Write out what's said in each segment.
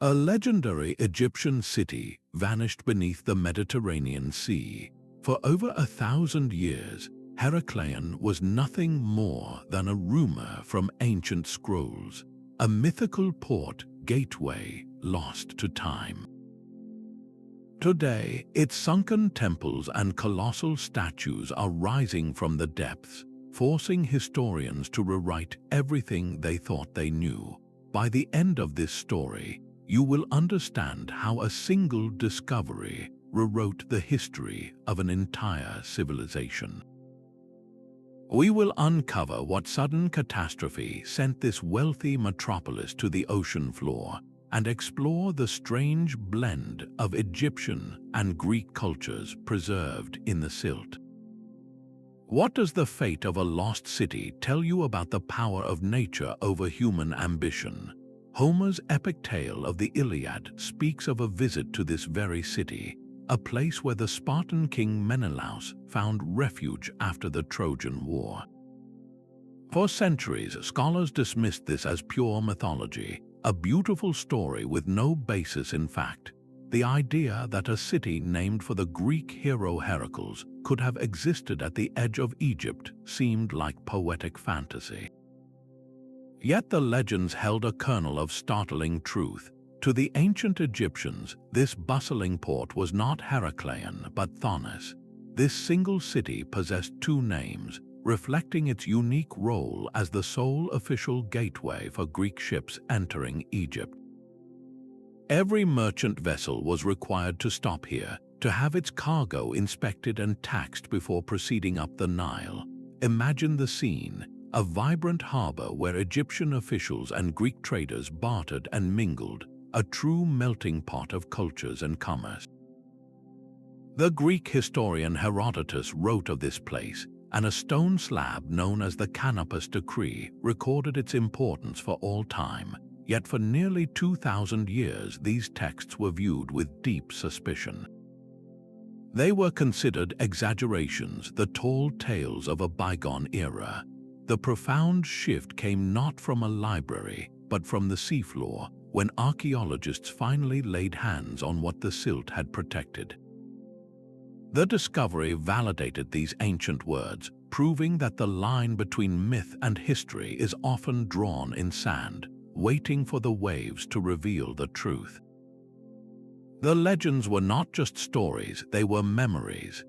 A legendary Egyptian city vanished beneath the Mediterranean Sea. For over 1,000 years, Heracleion was nothing more than a rumor from ancient scrolls, a mythical port gateway lost to time. Today, its sunken temples and colossal statues are rising from the depths, forcing historians to rewrite everything they thought they knew. By the end of this story, you will understand how a single discovery rewrote the history of an entire civilization. We will uncover what sudden catastrophe sent this wealthy metropolis to the ocean floor and explore the strange blend of Egyptian and Greek cultures preserved in the Silt. What does the fate of a lost city tell you about the power of nature over human ambition? Homer's epic tale of the Iliad speaks of a visit to this very city, a place where the Spartan king Menelaus found refuge after the Trojan War. For centuries, scholars dismissed this as pure mythology, a beautiful story with no basis in fact. The idea that a city named for the Greek hero Heracles could have existed at the edge of Egypt seemed like poetic fantasy. Yet the legends held a kernel of startling truth. To the ancient Egyptians, this bustling port was not Heracleion but Thonis. This single city possessed two names, reflecting its unique role as the sole official gateway for Greek ships entering Egypt. Every merchant vessel was required to stop here, to have its cargo inspected and taxed before proceeding up the Nile. Imagine the scene. A vibrant harbor where Egyptian officials and Greek traders bartered and mingled, a true melting pot of cultures and commerce. The Greek historian Herodotus wrote of this place, and a stone slab known as the Canopus decree recorded its importance for all time. Yet for nearly 2,000 years these texts were viewed with deep suspicion. They were considered exaggerations, the tall tales of a bygone era. The profound shift came not from a library, but from the seafloor, when archaeologists finally laid hands on what the Silt had protected. The discovery validated these ancient words, proving that the line between myth and history is often drawn in sand, waiting for the waves to reveal the truth. The legends were not just stories, they were memories.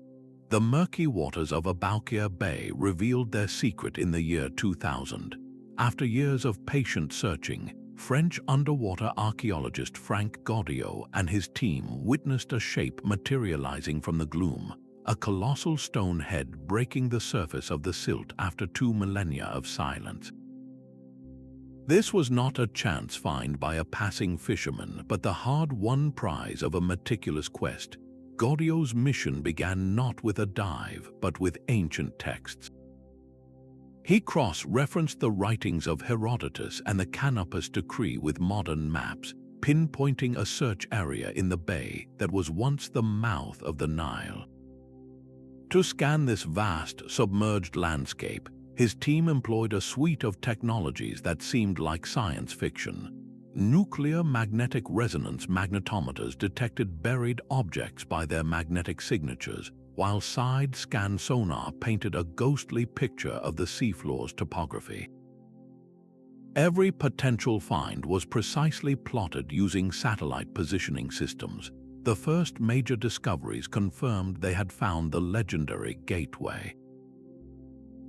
The murky waters of Aboukir Bay revealed their secret in the year 2000. After years of patient searching, French underwater archaeologist Franck Goddio and his team witnessed a shape materializing from the gloom, a colossal stone head breaking the surface of the Silt after 2 millennia of silence. This was not a chance find by a passing fisherman, but the hard-won prize of a meticulous quest. Goddio's mission began not with a dive, but with ancient texts. He cross-referenced the writings of Herodotus and the Canopus decree with modern maps, pinpointing a search area in the bay that was once the mouth of the Nile. To scan this vast, submerged landscape, his team employed a suite of technologies that seemed like science fiction. Nuclear magnetic resonance magnetometers detected buried objects by their magnetic signatures, while side-scan sonar painted a ghostly picture of the seafloor's topography. Every potential find was precisely plotted using satellite positioning systems. The first major discoveries confirmed they had found the legendary gateway.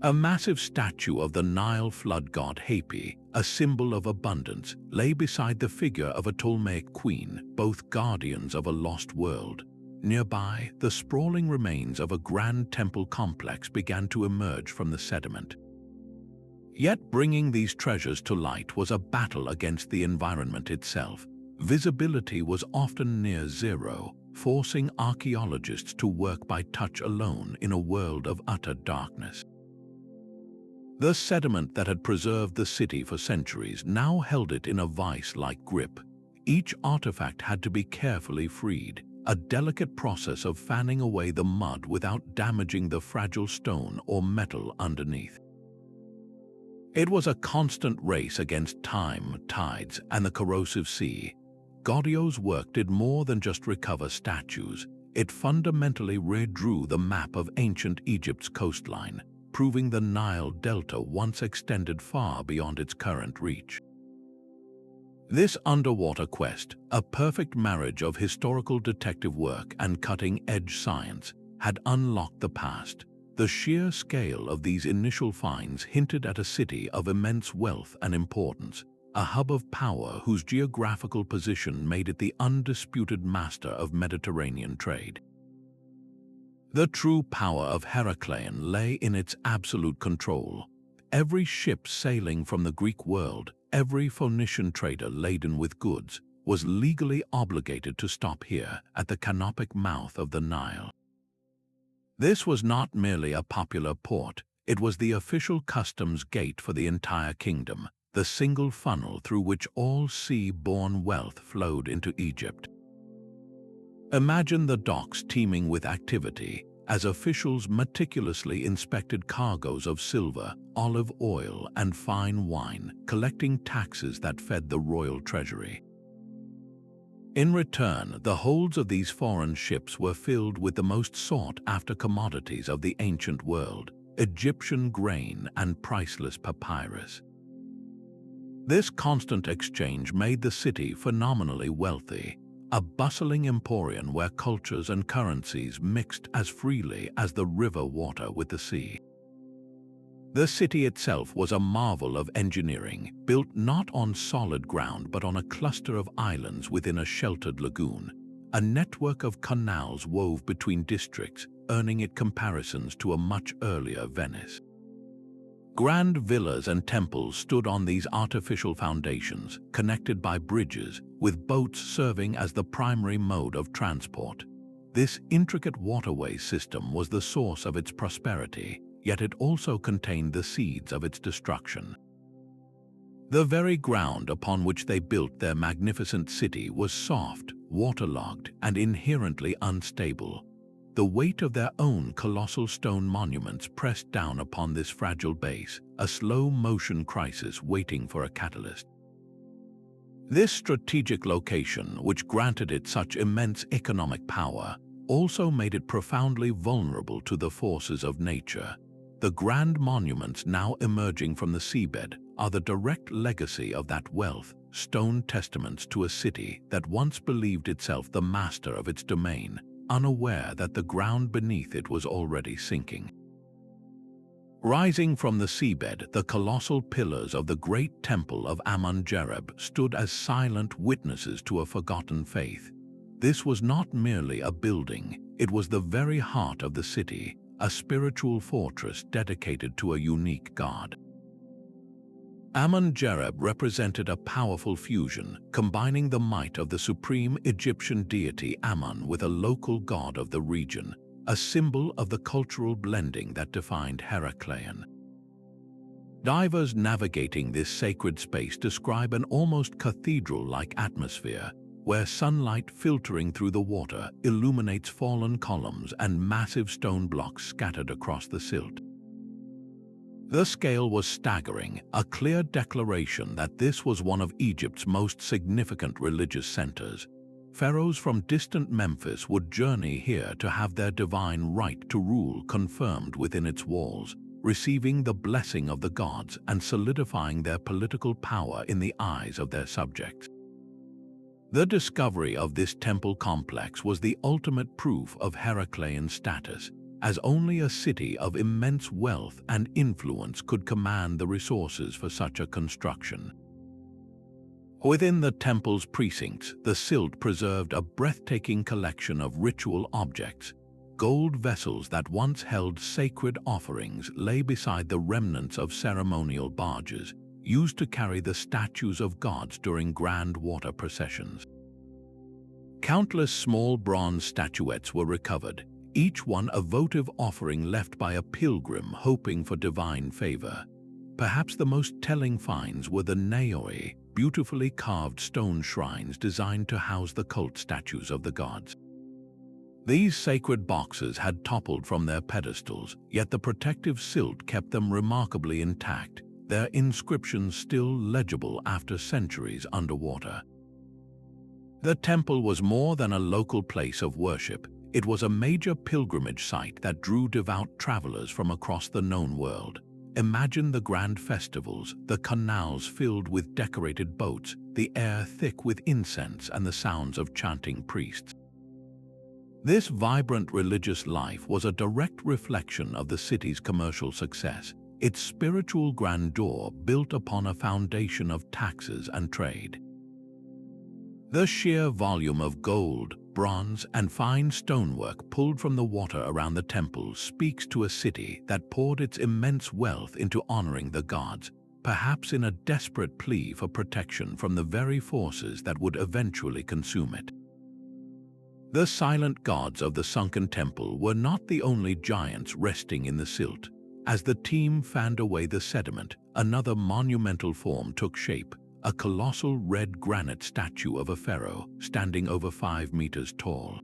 A massive statue of the Nile flood god Hapi, a symbol of abundance, lay beside the figure of a Ptolemaic queen, both guardians of a lost world. Nearby, the sprawling remains of a grand temple complex began to emerge from the sediment. Yet bringing these treasures to light was a battle against the environment itself. Visibility was often near zero, forcing archaeologists to work by touch alone in a world of utter darkness. The sediment that had preserved the city for centuries now held it in a vice-like grip. Each artifact had to be carefully freed, a delicate process of fanning away the mud without damaging the fragile stone or metal underneath. It was a constant race against time, tides, and the corrosive sea. Goddio's work did more than just recover statues. It fundamentally redrew the map of ancient Egypt's coastline, proving the Nile Delta once extended far beyond its current reach. This underwater quest, a perfect marriage of historical detective work and cutting-edge science, had unlocked the past. The sheer scale of these initial finds hinted at a city of immense wealth and importance, a hub of power whose geographical position made it the undisputed master of Mediterranean trade. The true power of Heracleion lay in its absolute control. Every ship sailing from the Greek world, every Phoenician trader laden with goods, was legally obligated to stop here at the canopic mouth of the Nile. This was not merely a popular port, it was the official customs gate for the entire kingdom, the single funnel through which all sea-borne wealth flowed into Egypt. Imagine the docks teeming with activity as officials meticulously inspected cargoes of silver, olive oil, and fine wine, collecting taxes that fed the royal treasury. In return, the holds of these foreign ships were filled with the most sought-after commodities of the ancient world, Egyptian grain and priceless papyrus. This constant exchange made the city phenomenally wealthy, a bustling emporium where cultures and currencies mixed as freely as the river water with the sea. The city itself was a marvel of engineering, built not on solid ground but on a cluster of islands within a sheltered lagoon. A network of canals wove between districts, earning it comparisons to a much earlier Venice. Grand villas and temples stood on these artificial foundations, connected by bridges, with boats serving as the primary mode of transport. This intricate waterway system was the source of its prosperity, yet it also contained the seeds of its destruction. The very ground upon which they built their magnificent city was soft, waterlogged, and inherently unstable. The weight of their own colossal stone monuments pressed down upon this fragile base, a slow-motion crisis waiting for a catalyst. This strategic location, which granted it such immense economic power, also made it profoundly vulnerable to the forces of nature. The grand monuments now emerging from the seabed are the direct legacy of that wealth, stone testaments to a city that once believed itself the master of its domain, unaware that the ground beneath it was already sinking. Rising from the seabed, the colossal pillars of the great temple of Amun-Gereb stood as silent witnesses to a forgotten faith. This was not merely a building, it was the very heart of the city, a spiritual fortress dedicated to a unique god. Amun-Gereb represented a powerful fusion, combining the might of the supreme Egyptian deity Amun with a local god of the region, a symbol of the cultural blending that defined Heracleion. Divers navigating this sacred space describe an almost cathedral-like atmosphere, where sunlight filtering through the water illuminates fallen columns and massive stone blocks scattered across the Silt. The scale was staggering, a clear declaration that this was one of Egypt's most significant religious centers. Pharaohs from distant Memphis would journey here to have their divine right to rule confirmed within its walls, receiving the blessing of the gods and solidifying their political power in the eyes of their subjects. The discovery of this temple complex was the ultimate proof of Heracleion's status, as only a city of immense wealth and influence could command the resources for such a construction. Within the temple's precincts, the Silt preserved a breathtaking collection of ritual objects. Gold vessels that once held sacred offerings lay beside the remnants of ceremonial barges, used to carry the statues of gods during grand water processions. Countless small bronze statuettes were recovered, each one a votive offering left by a pilgrim hoping for divine favor. Perhaps the most telling finds were the naoi, beautifully carved stone shrines designed to house the cult statues of the gods. These sacred boxes had toppled from their pedestals, yet the protective silt kept them remarkably intact, their inscriptions still legible after centuries underwater. The temple was more than a local place of worship. It was a major pilgrimage site that drew devout travelers from across the known world. Imagine the grand festivals, the canals filled with decorated boats, the air thick with incense and the sounds of chanting priests. This vibrant religious life was a direct reflection of the city's commercial success, its spiritual grandeur built upon a foundation of taxes and trade. The sheer volume of gold, bronze, and fine stonework pulled from the water around the temple speaks to a city that poured its immense wealth into honoring the gods, perhaps in a desperate plea for protection from the very forces that would eventually consume it. The silent gods of the sunken temple were not the only giants resting in the silt. As the team fanned away the sediment, another monumental form took shape. A colossal red granite statue of a pharaoh standing over 5 meters tall.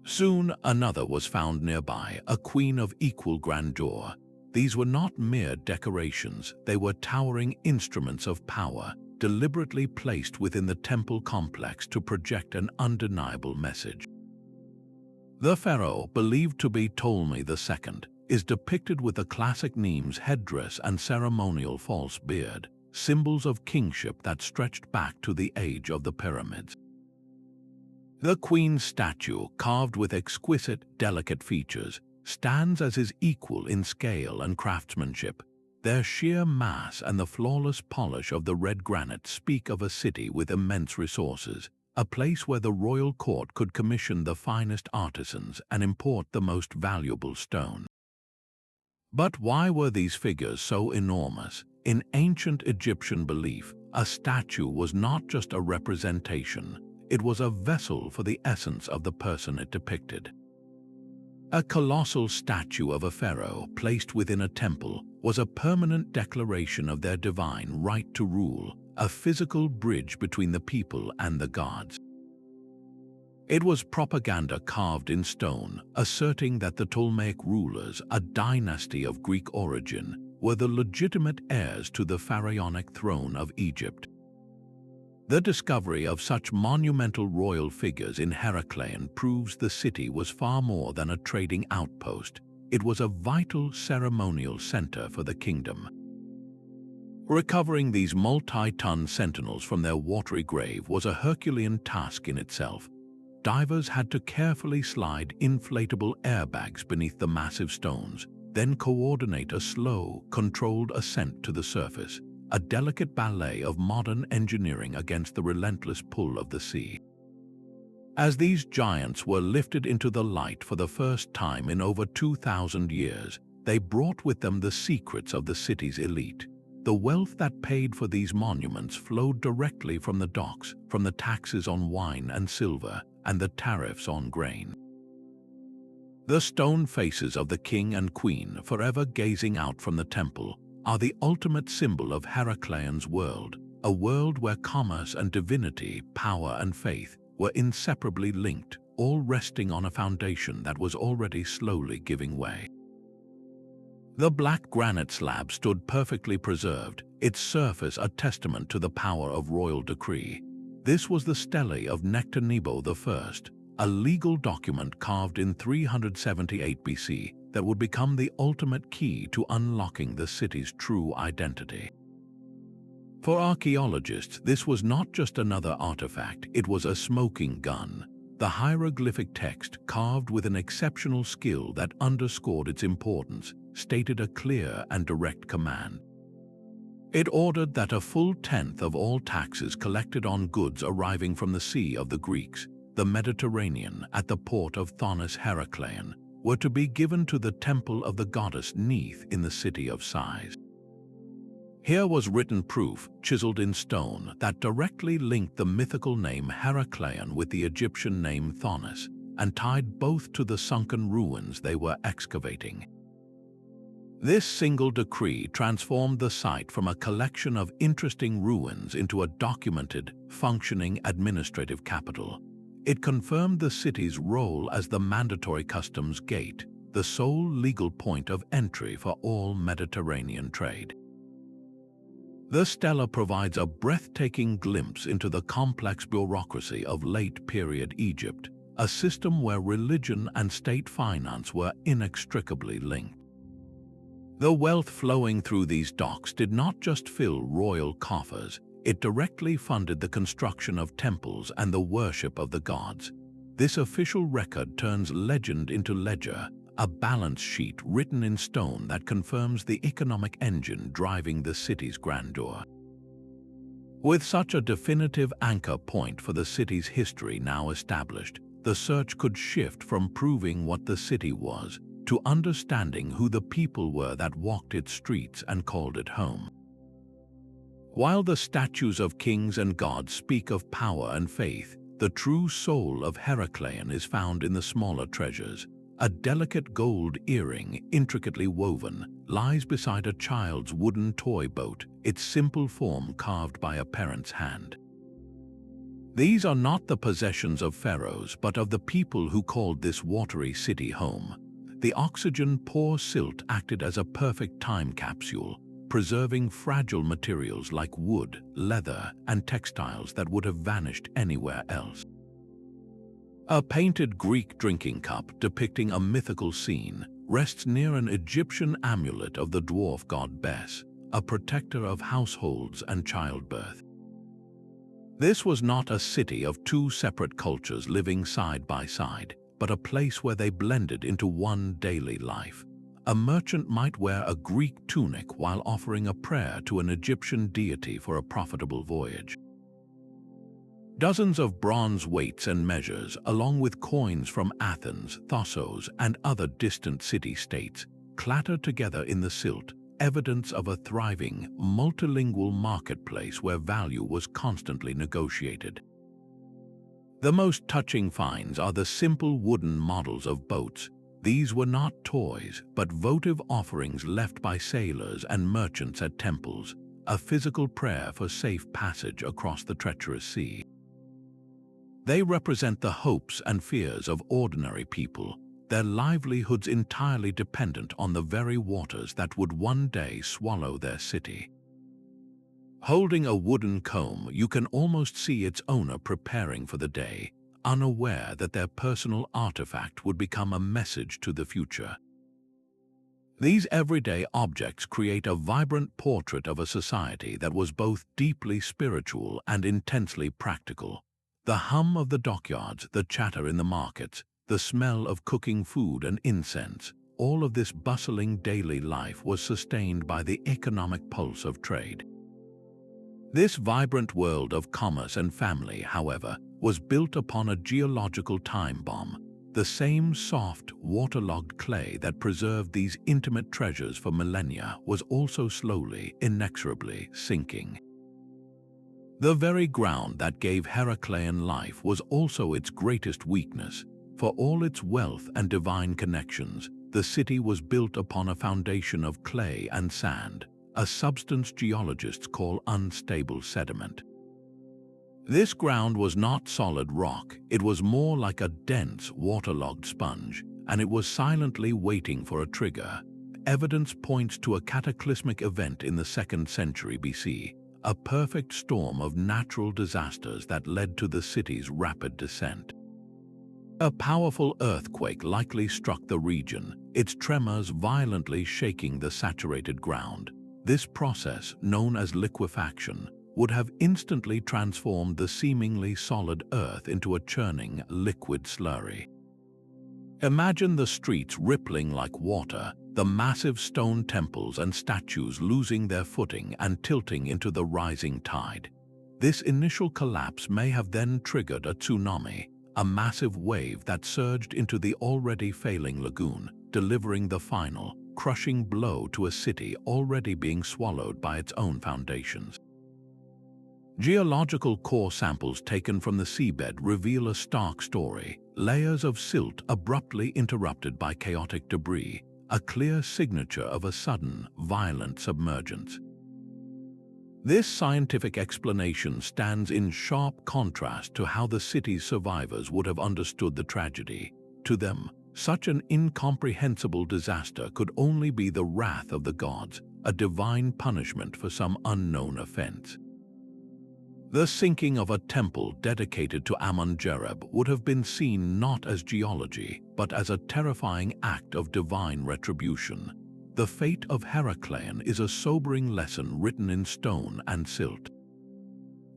Soon another was found nearby, a queen of equal grandeur. These were not mere decorations, they were towering instruments of power, deliberately placed within the temple complex to project an undeniable message. The pharaoh, believed to be Ptolemy II, is depicted with the classic Nemes headdress and ceremonial false beard, symbols of kingship that stretched back to the age of the pyramids. The queen's statue, carved with exquisite, delicate features, stands as his equal in scale and craftsmanship. Their sheer mass and the flawless polish of the red granite speak of a city with immense resources, a place where the royal court could commission the finest artisans and import the most valuable stone. But why were these figures so enormous? In ancient Egyptian belief, a statue was not just a representation, it was a vessel for the essence of the person it depicted. A colossal statue of a pharaoh placed within a temple was a permanent declaration of their divine right to rule, a physical bridge between the people and the gods. It was propaganda carved in stone, asserting that the Ptolemaic rulers, a dynasty of Greek origin, were the legitimate heirs to the pharaonic throne of Egypt. The discovery of such monumental royal figures in Heracleion proves the city was far more than a trading outpost. It was a vital ceremonial center for the kingdom. Recovering these multi-ton sentinels from their watery grave was a Herculean task in itself. Divers had to carefully slide inflatable airbags beneath the massive stones, then coordinate a slow, controlled ascent to the surface, a delicate ballet of modern engineering against the relentless pull of the sea. As these giants were lifted into the light for the first time in over 2,000 years, they brought with them the secrets of the city's elite. The wealth that paid for these monuments flowed directly from the docks, from the taxes on wine and silver, and the tariffs on grain. The stone faces of the king and queen, forever gazing out from the temple, are the ultimate symbol of Heracleion's world, a world where commerce and divinity, power and faith were inseparably linked, all resting on a foundation that was already slowly giving way. The black granite slab stood perfectly preserved, its surface a testament to the power of royal decree. This was the stele of Nectanebo I, a legal document carved in 378 BC that would become the ultimate key to unlocking the city's true identity. For archaeologists, this was not just another artifact, it was a smoking gun. The hieroglyphic text, carved with an exceptional skill that underscored its importance, stated a clear and direct command. It ordered that a full tenth of all taxes collected on goods arriving from the Sea of the Greeks, the Mediterranean, at the port of Thonis Heracleion, were to be given to the temple of the goddess Neith in the city of Sais. Here was written proof, chiseled in stone, that directly linked the mythical name Heracleion with the Egyptian name Thonis, and tied both to the sunken ruins they were excavating. This single decree transformed the site from a collection of interesting ruins into a documented, functioning administrative capital. It confirmed the city's role as the mandatory customs gate, the sole legal point of entry for all Mediterranean trade. The stela provides a breathtaking glimpse into the complex bureaucracy of late-period Egypt, a system where religion and state finance were inextricably linked. The wealth flowing through these docks did not just fill royal coffers, it directly funded the construction of temples and the worship of the gods. This official record turns legend into ledger, a balance sheet written in stone that confirms the economic engine driving the city's grandeur. With such a definitive anchor point for the city's history now established, the search could shift from proving what the city was to understanding who the people were that walked its streets and called it home. While the statues of kings and gods speak of power and faith, the true soul of Heracleion is found in the smaller treasures. A delicate gold earring, intricately woven, lies beside a child's wooden toy boat, its simple form carved by a parent's hand. These are not the possessions of pharaohs, but of the people who called this watery city home. The oxygen-poor silt acted as a perfect time capsule, preserving fragile materials like wood, leather, and textiles that would have vanished anywhere else. A painted Greek drinking cup depicting a mythical scene rests near an Egyptian amulet of the dwarf god Bes, a protector of households and childbirth. This was not a city of two separate cultures living side by side, but a place where they blended into one daily life. A merchant might wear a Greek tunic while offering a prayer to an Egyptian deity for a profitable voyage. Dozens of bronze weights and measures, along with coins from Athens, Thossos, and other distant city-states, clattered together in the Silt, evidence of a thriving, multilingual marketplace where value was constantly negotiated. The most touching finds are the simple wooden models of boats. These were not toys, but votive offerings left by sailors and merchants at temples, a physical prayer for safe passage across the treacherous sea. They represent the hopes and fears of ordinary people, their livelihoods entirely dependent on the very waters that would one day swallow their city. Holding a wooden comb, you can almost see its owner preparing for the day, unaware that their personal artifact would become a message to the future. These everyday objects create a vibrant portrait of a society that was both deeply spiritual and intensely practical. The hum of the dockyards, the chatter in the markets, the smell of cooking food and incense, all of this bustling daily life was sustained by the economic pulse of trade. This vibrant world of commerce and family, however, was built upon a geological time bomb. The same soft, waterlogged clay that preserved these intimate treasures for millennia was also slowly, inexorably sinking. The very ground that gave Heracleion life was also its greatest weakness. For all its wealth and divine connections, the city was built upon a foundation of clay and sand, a substance geologists call unstable sediment. This ground was not solid rock, it was more like a dense, waterlogged sponge, and it was silently waiting for a trigger. Evidence points to a cataclysmic event in the 2nd century BC, a perfect storm of natural disasters that led to the city's rapid descent. A powerful earthquake likely struck the region, its tremors violently shaking the saturated ground. This process, known as liquefaction, would have instantly transformed the seemingly solid earth into a churning, liquid slurry. Imagine the streets rippling like water, the massive stone temples and statues losing their footing and tilting into the rising tide. This initial collapse may have then triggered a tsunami, a massive wave that surged into the already failing lagoon, delivering the final, crushing blow to a city already being swallowed by its own foundations. Geological core samples taken from the seabed reveal a stark story, layers of silt abruptly interrupted by chaotic debris, a clear signature of a sudden, violent submergence. This scientific explanation stands in sharp contrast to how the city's survivors would have understood the tragedy. To them, such an incomprehensible disaster could only be the wrath of the gods, a divine punishment for some unknown offense. The sinking of a temple dedicated to Amun-Gereb would have been seen not as geology, but as a terrifying act of divine retribution. The fate of Heracleion is a sobering lesson written in stone and silt.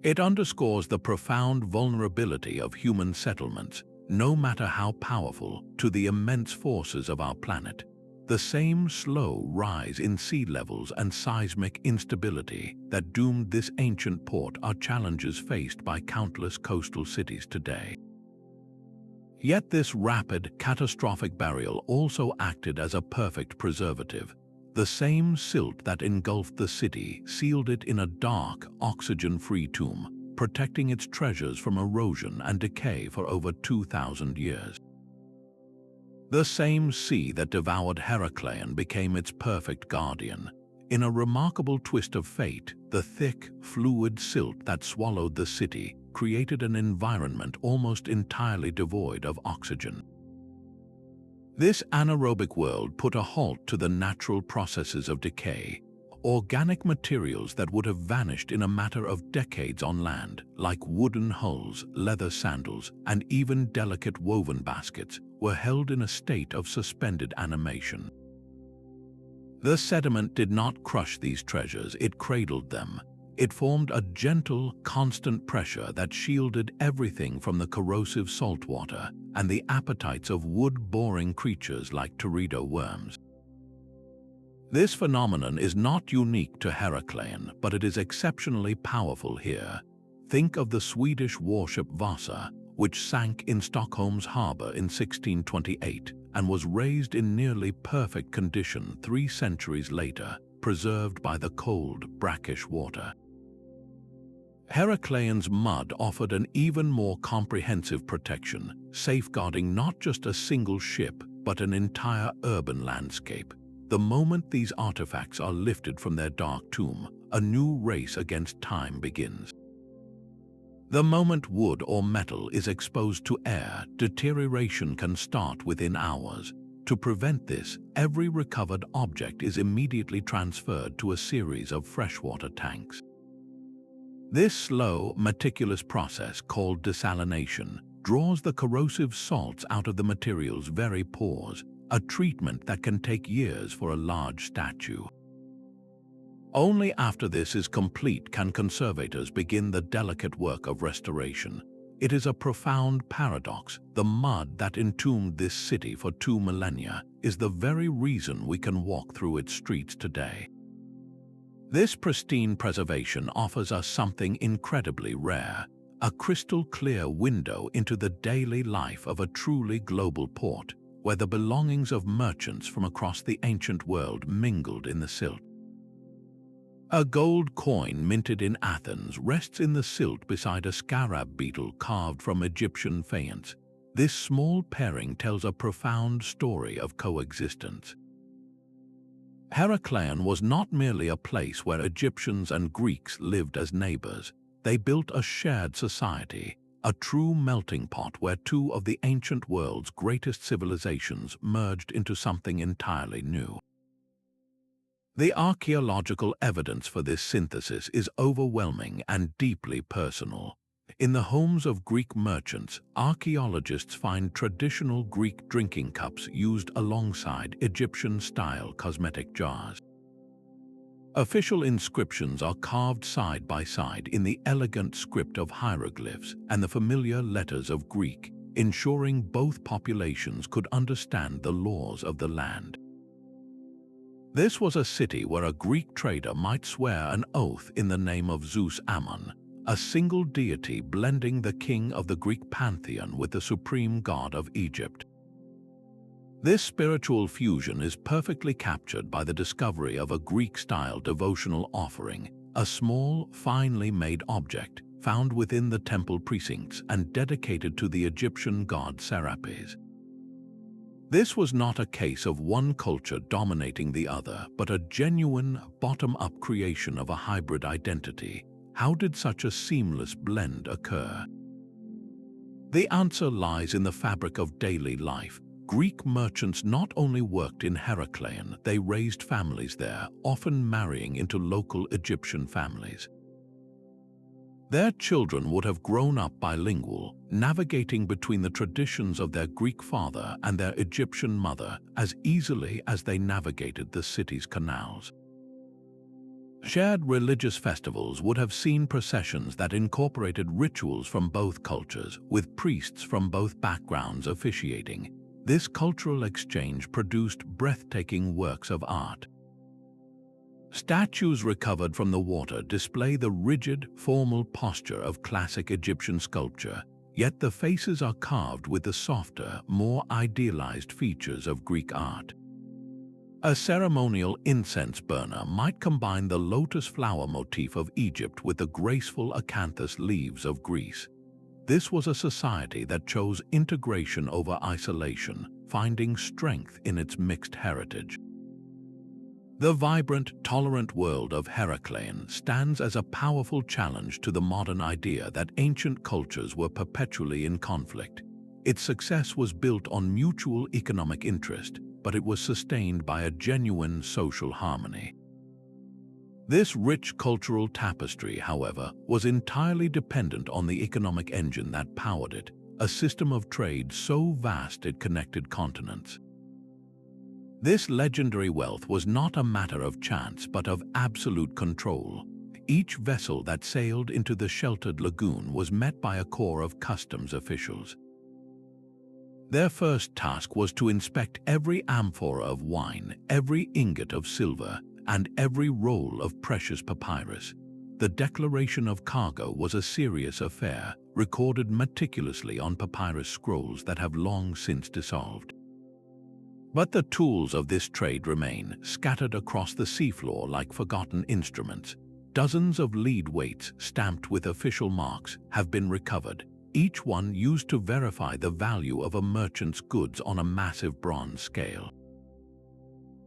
It underscores the profound vulnerability of human settlements, no matter how powerful, to the immense forces of our planet. The same slow rise in sea levels and seismic instability that doomed this ancient port are challenges faced by countless coastal cities today. Yet this rapid, catastrophic burial also acted as a perfect preservative. The same silt that engulfed the city sealed it in a dark, oxygen-free tomb, protecting its treasures from erosion and decay for over 2,000 years. The same sea that devoured Heracleion became its perfect guardian. In a remarkable twist of fate, the thick, fluid silt that swallowed the city created an environment almost entirely devoid of oxygen. This anaerobic world put a halt to the natural processes of decay. Organic materials that would have vanished in a matter of decades on land, like wooden hulls, leather sandals, and even delicate woven baskets, were held in a state of suspended animation. The sediment did not crush these treasures, it cradled them. It formed a gentle, constant pressure that shielded everything from the corrosive saltwater and the appetites of wood-boring creatures like teredo worms. This phenomenon is not unique to Heracleion, but it is exceptionally powerful here. Think of the Swedish warship Vasa, which sank in Stockholm's harbor in 1628 and was raised in nearly perfect condition 3 centuries later, preserved by the cold, brackish water. Heracleion's mud offered an even more comprehensive protection, safeguarding not just a single ship, but an entire urban landscape. The moment these artifacts are lifted from their dark tomb, a new race against time begins. The moment wood or metal is exposed to air, deterioration can start within hours. To prevent this, every recovered object is immediately transferred to a series of freshwater tanks. This slow, meticulous process, called desalination, draws the corrosive salts out of the material's very pores, a treatment that can take years for a large statue. Only after this is complete can conservators begin the delicate work of restoration. It is a profound paradox. The mud that entombed this city for 2 millennia is the very reason we can walk through its streets today. This pristine preservation offers us something incredibly rare, a crystal-clear window into the daily life of a truly global port, where the belongings of merchants from across the ancient world mingled in the silt. A gold coin minted in Athens rests in the silt beside a scarab beetle carved from Egyptian faience. This small pairing tells a profound story of coexistence. Heracleion was not merely a place where Egyptians and Greeks lived as neighbors. They built a shared society, a true melting pot where 2 of the ancient world's greatest civilizations merged into something entirely new. The archaeological evidence for this synthesis is overwhelming and deeply personal. In the homes of Greek merchants, archaeologists find traditional Greek drinking cups used alongside Egyptian-style cosmetic jars. Official inscriptions are carved side by side in the elegant script of hieroglyphs and the familiar letters of Greek, ensuring both populations could understand the laws of the land. This was a city where a Greek trader might swear an oath in the name of Zeus Ammon, a single deity blending the king of the Greek pantheon with the supreme god of Egypt. This spiritual fusion is perfectly captured by the discovery of a Greek-style devotional offering, a small, finely made object found within the temple precincts and dedicated to the Egyptian god Serapis. This was not a case of one culture dominating the other, but a genuine, bottom-up creation of a hybrid identity. How did such a seamless blend occur? The answer lies in the fabric of daily life. Greek merchants not only worked in Heracleion, they raised families there, often marrying into local Egyptian families. Their children would have grown up bilingual, navigating between the traditions of their Greek father and their Egyptian mother as easily as they navigated the city's canals. Shared religious festivals would have seen processions that incorporated rituals from both cultures, with priests from both backgrounds officiating. This cultural exchange produced breathtaking works of art. Statues recovered from the water display the rigid, formal posture of classic Egyptian sculpture, yet the faces are carved with the softer, more idealized features of Greek art. A ceremonial incense burner might combine the lotus flower motif of Egypt with the graceful acanthus leaves of Greece. This was a society that chose integration over isolation, finding strength in its mixed heritage. The vibrant, tolerant world of Heracleion stands as a powerful challenge to the modern idea that ancient cultures were perpetually in conflict. Its success was built on mutual economic interest, but it was sustained by a genuine social harmony. This rich cultural tapestry, however, was entirely dependent on the economic engine that powered it, a system of trade so vast it connected continents. This legendary wealth was not a matter of chance but of absolute control. Each vessel that sailed into the sheltered lagoon was met by a corps of customs officials. Their first task was to inspect every amphora of wine, every ingot of silver, and every roll of precious papyrus. The declaration of cargo was a serious affair, recorded meticulously on papyrus scrolls that have long since dissolved. But the tools of this trade remain, scattered across the seafloor like forgotten instruments. Dozens of lead weights stamped with official marks have been recovered, each one used to verify the value of a merchant's goods on a massive bronze scale.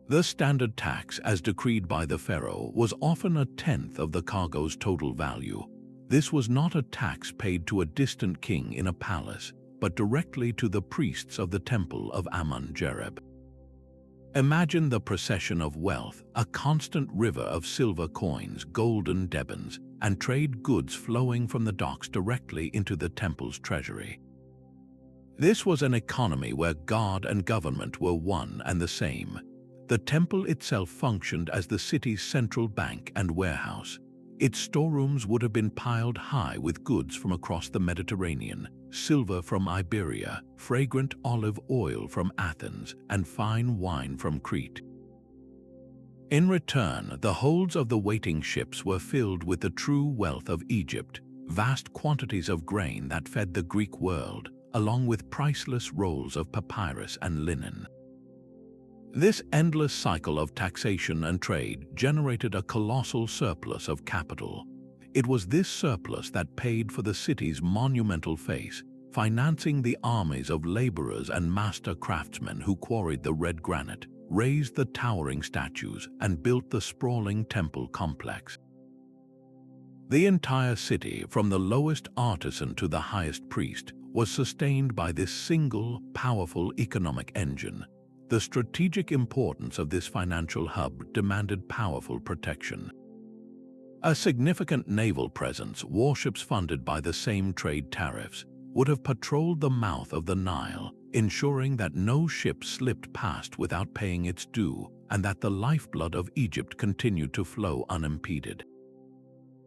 The standard tax, as decreed by the pharaoh, was often a tenth of the cargo's total value. This was not a tax paid to a distant king in a palace, but directly to the priests of the temple of Amun-Gereb. Imagine the procession of wealth, a constant river of silver coins, golden debens, and trade goods flowing from the docks directly into the temple's treasury. This was an economy where God and government were one and the same. The temple itself functioned as the city's central bank and warehouse. Its storerooms would have been piled high with goods from across the Mediterranean, silver from Iberia, fragrant olive oil from Athens, and fine wine from Crete. In return, the holds of the waiting ships were filled with the true wealth of Egypt, vast quantities of grain that fed the Greek world, along with priceless rolls of papyrus and linen. This endless cycle of taxation and trade generated a colossal surplus of capital. It was this surplus that paid for the city's monumental face, financing the armies of laborers and master craftsmen who quarried the red granite, raised the towering statues, and built the sprawling temple complex. The entire city, from the lowest artisan to the highest priest, was sustained by this single, powerful economic engine. The strategic importance of this financial hub demanded powerful protection. A significant naval presence, warships funded by the same trade tariffs, would have patrolled the mouth of the Nile, ensuring that no ship slipped past without paying its due and that the lifeblood of Egypt continued to flow unimpeded.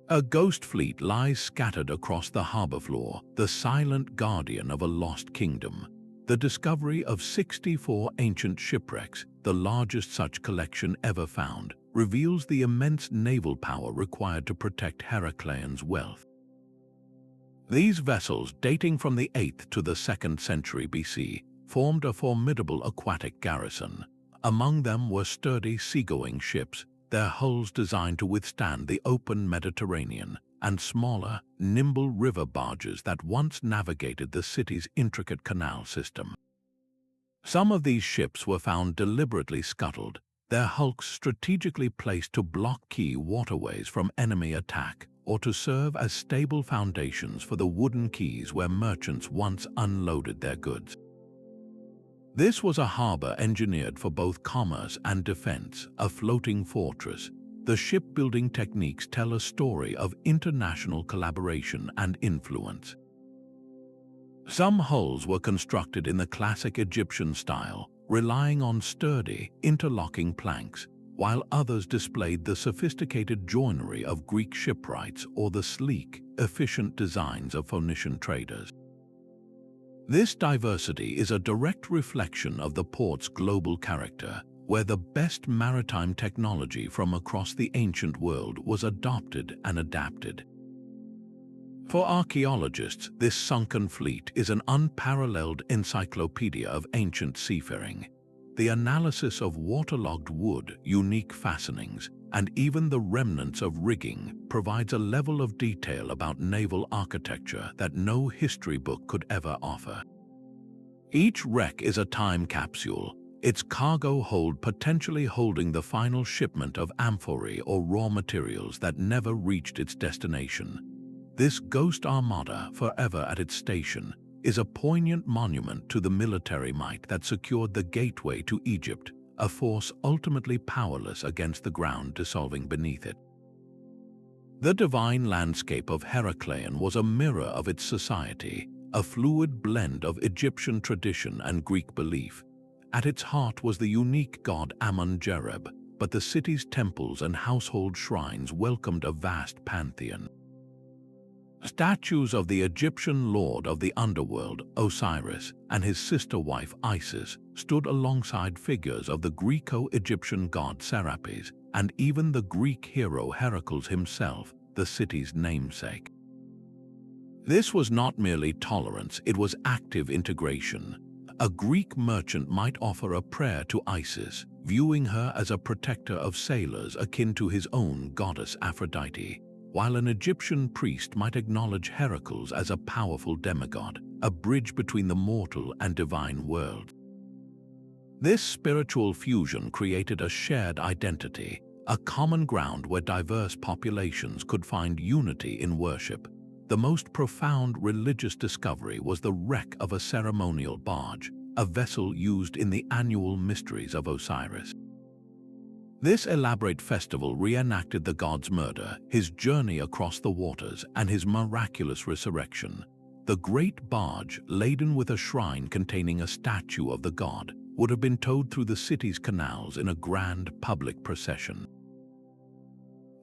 A ghost fleet lies scattered across the harbor floor, the silent guardian of a lost kingdom. The discovery of 64 ancient shipwrecks, the largest such collection ever found, reveals the immense naval power required to protect Heracleion's wealth. These vessels, dating from the 8th to the 2nd century BC, formed a formidable aquatic garrison. Among them were sturdy seagoing ships, their hulls designed to withstand the open Mediterranean, and smaller, nimble river barges that once navigated the city's intricate canal system. Some of these ships were found deliberately scuttled, their hulks strategically placed to block key waterways from enemy attack or to serve as stable foundations for the wooden quays where merchants once unloaded their goods. This was a harbor engineered for both commerce and defense, a floating fortress. The shipbuilding techniques tell a story of international collaboration and influence. Some hulls were constructed in the classic Egyptian style, relying on sturdy, interlocking planks, while others displayed the sophisticated joinery of Greek shipwrights or the sleek, efficient designs of Phoenician traders. This diversity is a direct reflection of the port's global character, where the best maritime technology from across the ancient world was adopted and adapted. For archaeologists, this sunken fleet is an unparalleled encyclopedia of ancient seafaring. The analysis of waterlogged wood, unique fastenings, and even the remnants of rigging provides a level of detail about naval architecture that no history book could ever offer. Each wreck is a time capsule, its cargo hold potentially holding the final shipment of amphorae or raw materials that never reached its destination. This ghost armada, forever at its station, is a poignant monument to the military might that secured the gateway to Egypt, a force ultimately powerless against the ground dissolving beneath it. The divine landscape of Heracleion was a mirror of its society, a fluid blend of Egyptian tradition and Greek belief. At its heart was the unique god Amun-Gereb, but the city's temples and household shrines welcomed a vast pantheon. Statues of the Egyptian lord of the underworld, Osiris, and his sister wife Isis stood alongside figures of the Greco-Egyptian god Serapis and even the Greek hero Heracles himself, the city's namesake. This was not merely tolerance, it was active integration. A Greek merchant might offer a prayer to Isis, viewing her as a protector of sailors akin to his own goddess Aphrodite, while an Egyptian priest might acknowledge Heracles as a powerful demigod, a bridge between the mortal and divine world. This spiritual fusion created a shared identity, a common ground where diverse populations could find unity in worship. The most profound religious discovery was the wreck of a ceremonial barge, a vessel used in the annual mysteries of Osiris. This elaborate festival reenacted the god's murder, his journey across the waters, and his miraculous resurrection. The great barge, laden with a shrine containing a statue of the god, would have been towed through the city's canals in a grand public procession.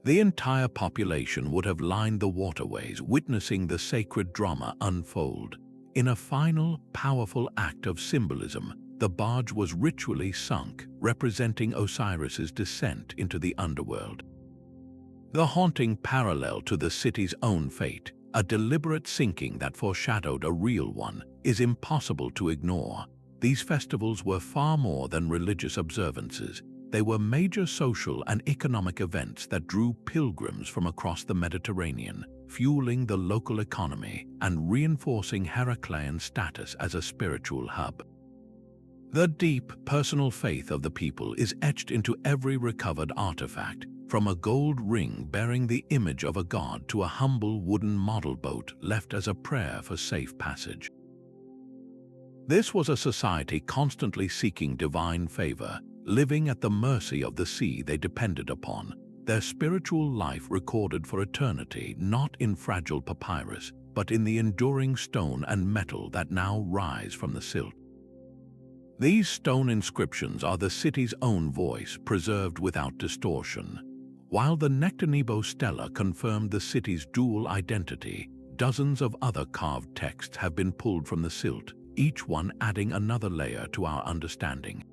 The entire population would have lined the waterways, witnessing the sacred drama unfold. In a final, powerful act of symbolism, the barge was ritually sunk, representing Osiris's descent into the underworld. The haunting parallel to the city's own fate, a deliberate sinking that foreshadowed a real one, is impossible to ignore. These festivals were far more than religious observances. They were major social and economic events that drew pilgrims from across the Mediterranean, fueling the local economy and reinforcing Heracleion's status as a spiritual hub. The deep, personal faith of the people is etched into every recovered artifact, from a gold ring bearing the image of a god to a humble wooden model boat left as a prayer for safe passage. This was a society constantly seeking divine favor, living at the mercy of the sea they depended upon, their spiritual life recorded for eternity not in fragile papyrus, but in the enduring stone and metal that now rise from the Silt. These stone inscriptions are the city's own voice, preserved without distortion. While the Nectanebo stela confirmed the city's dual identity, dozens of other carved texts have been pulled from the Silt, each one adding another layer to our understanding.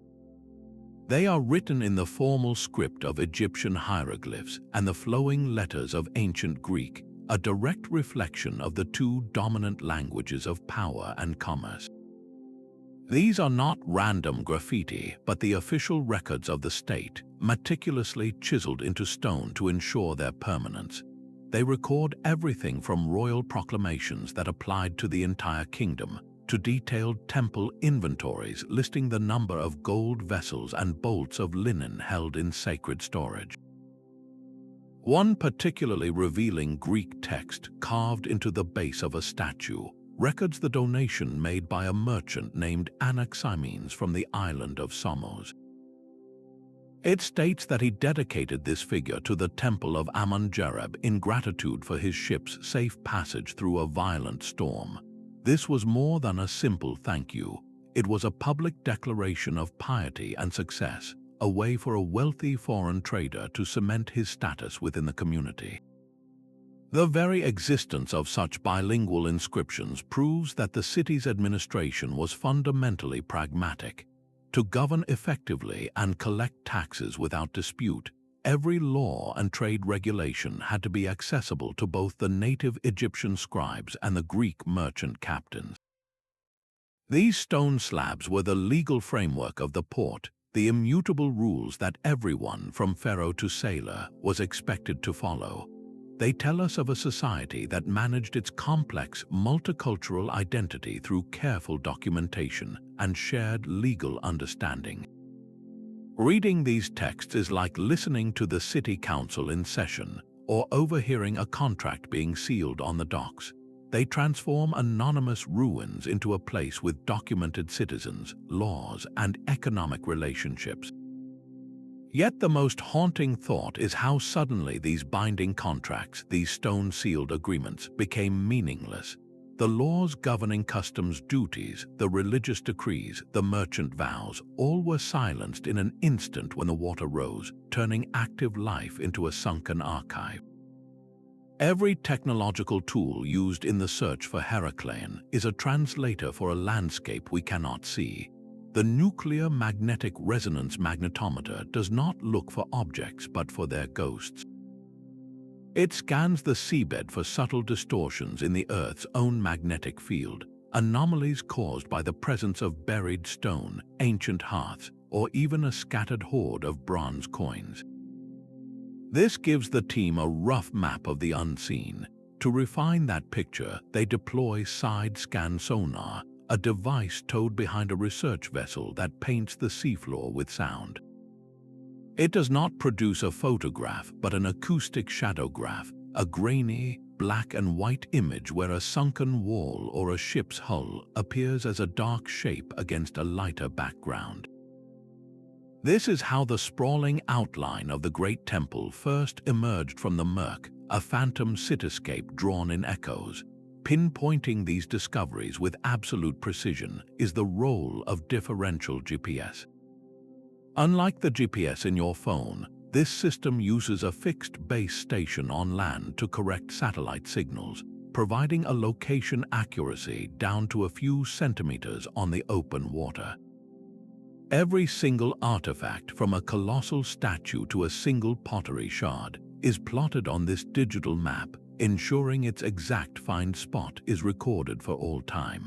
They are written in the formal script of Egyptian hieroglyphs and the flowing letters of ancient Greek, a direct reflection of the two dominant languages of power and commerce. These are not random graffiti, but the official records of the state, meticulously chiseled into stone to ensure their permanence. They record everything from royal proclamations that applied to the entire kingdom, to detailed temple inventories listing the number of gold vessels and bolts of linen held in sacred storage. One particularly revealing Greek text carved into the base of a statue records the donation made by a merchant named Anaximenes from the island of Samos. It states that he dedicated this figure to the temple of Amun-Gereb in gratitude for his ship's safe passage through a violent storm. This was more than a simple thank you. It was a public declaration of piety and success, a way for a wealthy foreign trader to cement his status within the community. The very existence of such bilingual inscriptions proves that the city's administration was fundamentally pragmatic. To govern effectively and collect taxes without dispute, every law and trade regulation had to be accessible to both the native Egyptian scribes and the Greek merchant captains. These stone slabs were the legal framework of the port, the immutable rules that everyone, from pharaoh to sailor, was expected to follow. They tell us of a society that managed its complex, multicultural identity through careful documentation and shared legal understanding. Reading these texts is like listening to the city council in session or overhearing a contract being sealed on the docks. They transform anonymous ruins into a place with documented citizens, laws, and economic relationships. Yet the most haunting thought is how suddenly these binding contracts, these stone-sealed agreements, became meaningless. The laws governing customs duties, the religious decrees, the merchant vows, all were silenced in an instant when the water rose, turning active life into a sunken archive. Every technological tool used in the search for Heracleion is a translator for a landscape we cannot see. The nuclear magnetic resonance magnetometer does not look for objects but for their ghosts. It scans the seabed for subtle distortions in the Earth's own magnetic field, anomalies caused by the presence of buried stone, ancient hearths, or even a scattered hoard of bronze coins. This gives the team a rough map of the unseen. To refine that picture, they deploy side-scan sonar, a device towed behind a research vessel that paints the seafloor with sound. It does not produce a photograph, but an acoustic shadowgraph, a grainy, black and white image where a sunken wall or a ship's hull appears as a dark shape against a lighter background. This is how the sprawling outline of the Great Temple first emerged from the murk, a phantom cityscape drawn in echoes. Pinpointing these discoveries with absolute precision is the role of differential GPS. Unlike the GPS in your phone, this system uses a fixed base station on land to correct satellite signals, providing a location accuracy down to a few centimeters on the open water. Every single artifact, from a colossal statue to a single pottery shard, is plotted on this digital map, ensuring its exact find spot is recorded for all time.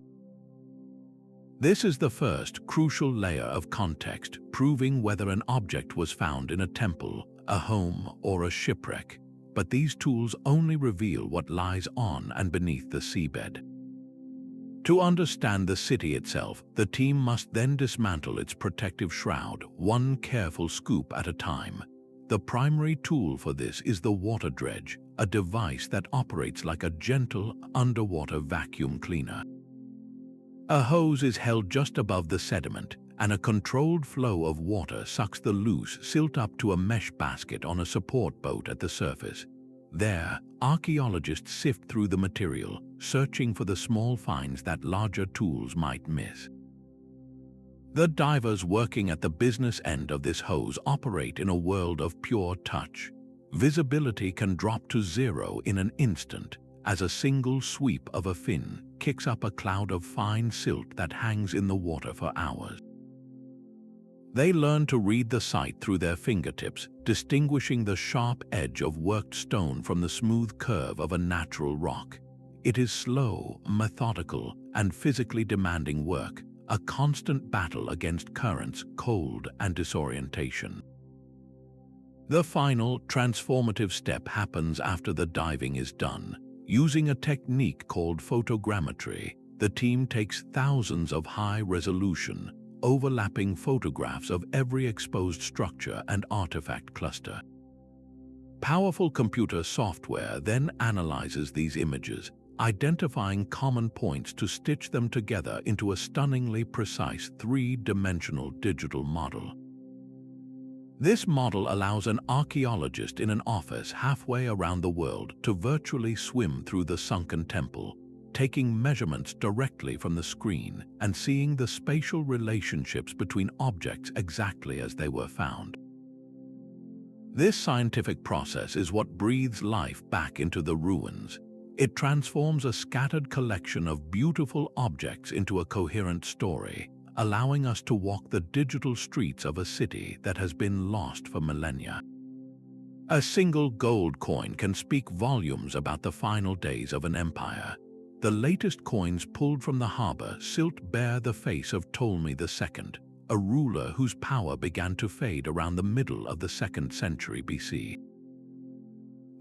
This is the first crucial layer of context, proving whether an object was found in a temple, a home, or a shipwreck. But these tools only reveal what lies on and beneath the seabed. To understand the city itself, the team must then dismantle its protective shroud, one careful scoop at a time. The primary tool for this is the water dredge, a device that operates like a gentle underwater vacuum cleaner. A hose is held just above the sediment, and a controlled flow of water sucks the loose silt up to a mesh basket on a support boat at the surface. There, archaeologists sift through the material, searching for the small finds that larger tools might miss. The divers working at the business end of this hose operate in a world of pure touch. Visibility can drop to zero in an instant, as a single sweep of a fin kicks up a cloud of fine silt that hangs in the water for hours. They learn to read the site through their fingertips, distinguishing the sharp edge of worked stone from the smooth curve of a natural rock. It is slow, methodical, and physically demanding work, a constant battle against currents, cold, and disorientation. The final, transformative step happens after the diving is done. Using a technique called photogrammetry, the team takes thousands of high-resolution, overlapping photographs of every exposed structure and artifact cluster. Powerful computer software then analyzes these images, identifying common points to stitch them together into a stunningly precise three-dimensional digital model. This model allows an archaeologist in an office halfway around the world to virtually swim through the sunken temple, taking measurements directly from the screen and seeing the spatial relationships between objects exactly as they were found. This scientific process is what breathes life back into the ruins. It transforms a scattered collection of beautiful objects into a coherent story, allowing us to walk the digital streets of a city that has been lost for millennia. A single gold coin can speak volumes about the final days of an empire. The latest coins pulled from the harbor Silt bear the face of Ptolemy II, a ruler whose power began to fade around the middle of the 2nd century BC.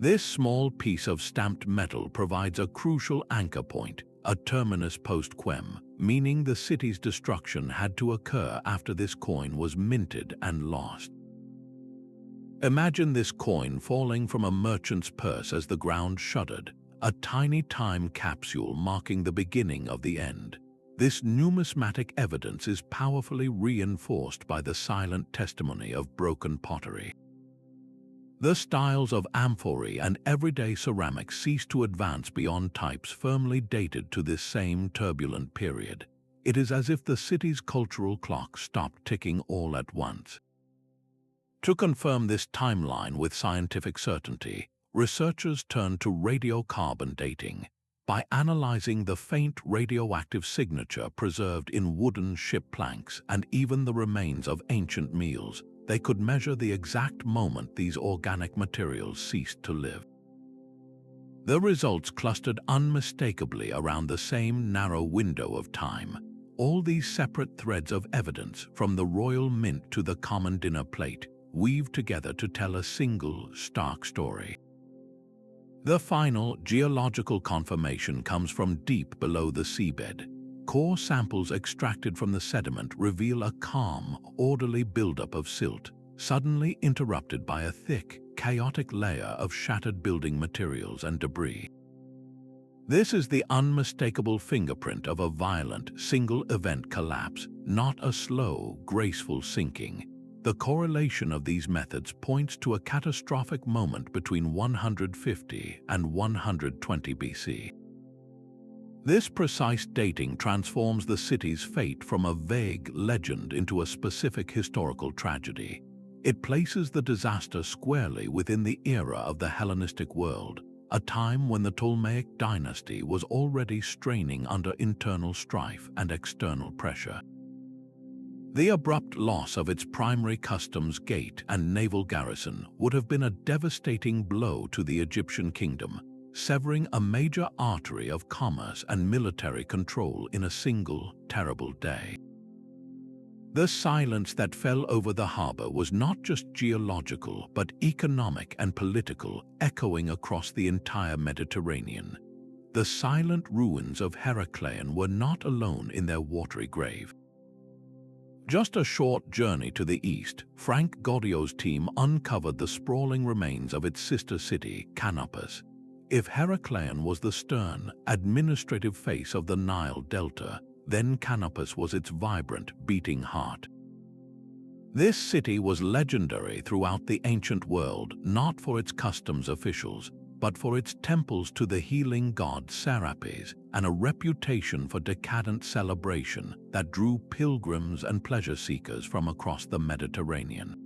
This small piece of stamped metal provides a crucial anchor point, a terminus post quem, meaning the city's destruction had to occur after this coin was minted and lost. Imagine this coin falling from a merchant's purse as the ground shuddered, a tiny time capsule marking the beginning of the end. This numismatic evidence is powerfully reinforced by the silent testimony of broken pottery. The styles of amphory and everyday ceramics cease to advance beyond types firmly dated to this same turbulent period. It is as if the city's cultural clock stopped ticking all at once. To confirm this timeline with scientific certainty, researchers turned to radiocarbon dating. By analyzing the faint radioactive signature preserved in wooden ship planks and even the remains of ancient meals, they could measure the exact moment these organic materials ceased to live. The results clustered unmistakably around the same narrow window of time. All these separate threads of evidence, from the royal mint to the common dinner plate, weave together to tell a single, stark story. The final geological confirmation comes from deep below the seabed. Core samples extracted from the sediment reveal a calm, orderly buildup of silt, suddenly interrupted by a thick, chaotic layer of shattered building materials and debris. This is the unmistakable fingerprint of a violent, single-event collapse, not a slow, graceful sinking. The correlation of these methods points to a catastrophic moment between 150 and 120 BC. This precise dating transforms the city's fate from a vague legend into a specific historical tragedy. It places the disaster squarely within the era of the Hellenistic world, a time when the Ptolemaic dynasty was already straining under internal strife and external pressure. The abrupt loss of its primary customs gate and naval garrison would have been a devastating blow to the Egyptian kingdom, severing a major artery of commerce and military control in a single, terrible day. The silence that fell over the harbor was not just geological but economic and political, echoing across the entire Mediterranean. The silent ruins of Heracleion were not alone in their watery grave. Just a short journey to the east, Franck Goddio's team uncovered the sprawling remains of its sister city, Canopus. If Heracleion was the stern, administrative face of the Nile Delta, then Canopus was its vibrant, beating heart. This city was legendary throughout the ancient world, not for its customs officials, but for its temples to the healing god Serapis and a reputation for decadent celebration that drew pilgrims and pleasure seekers from across the Mediterranean.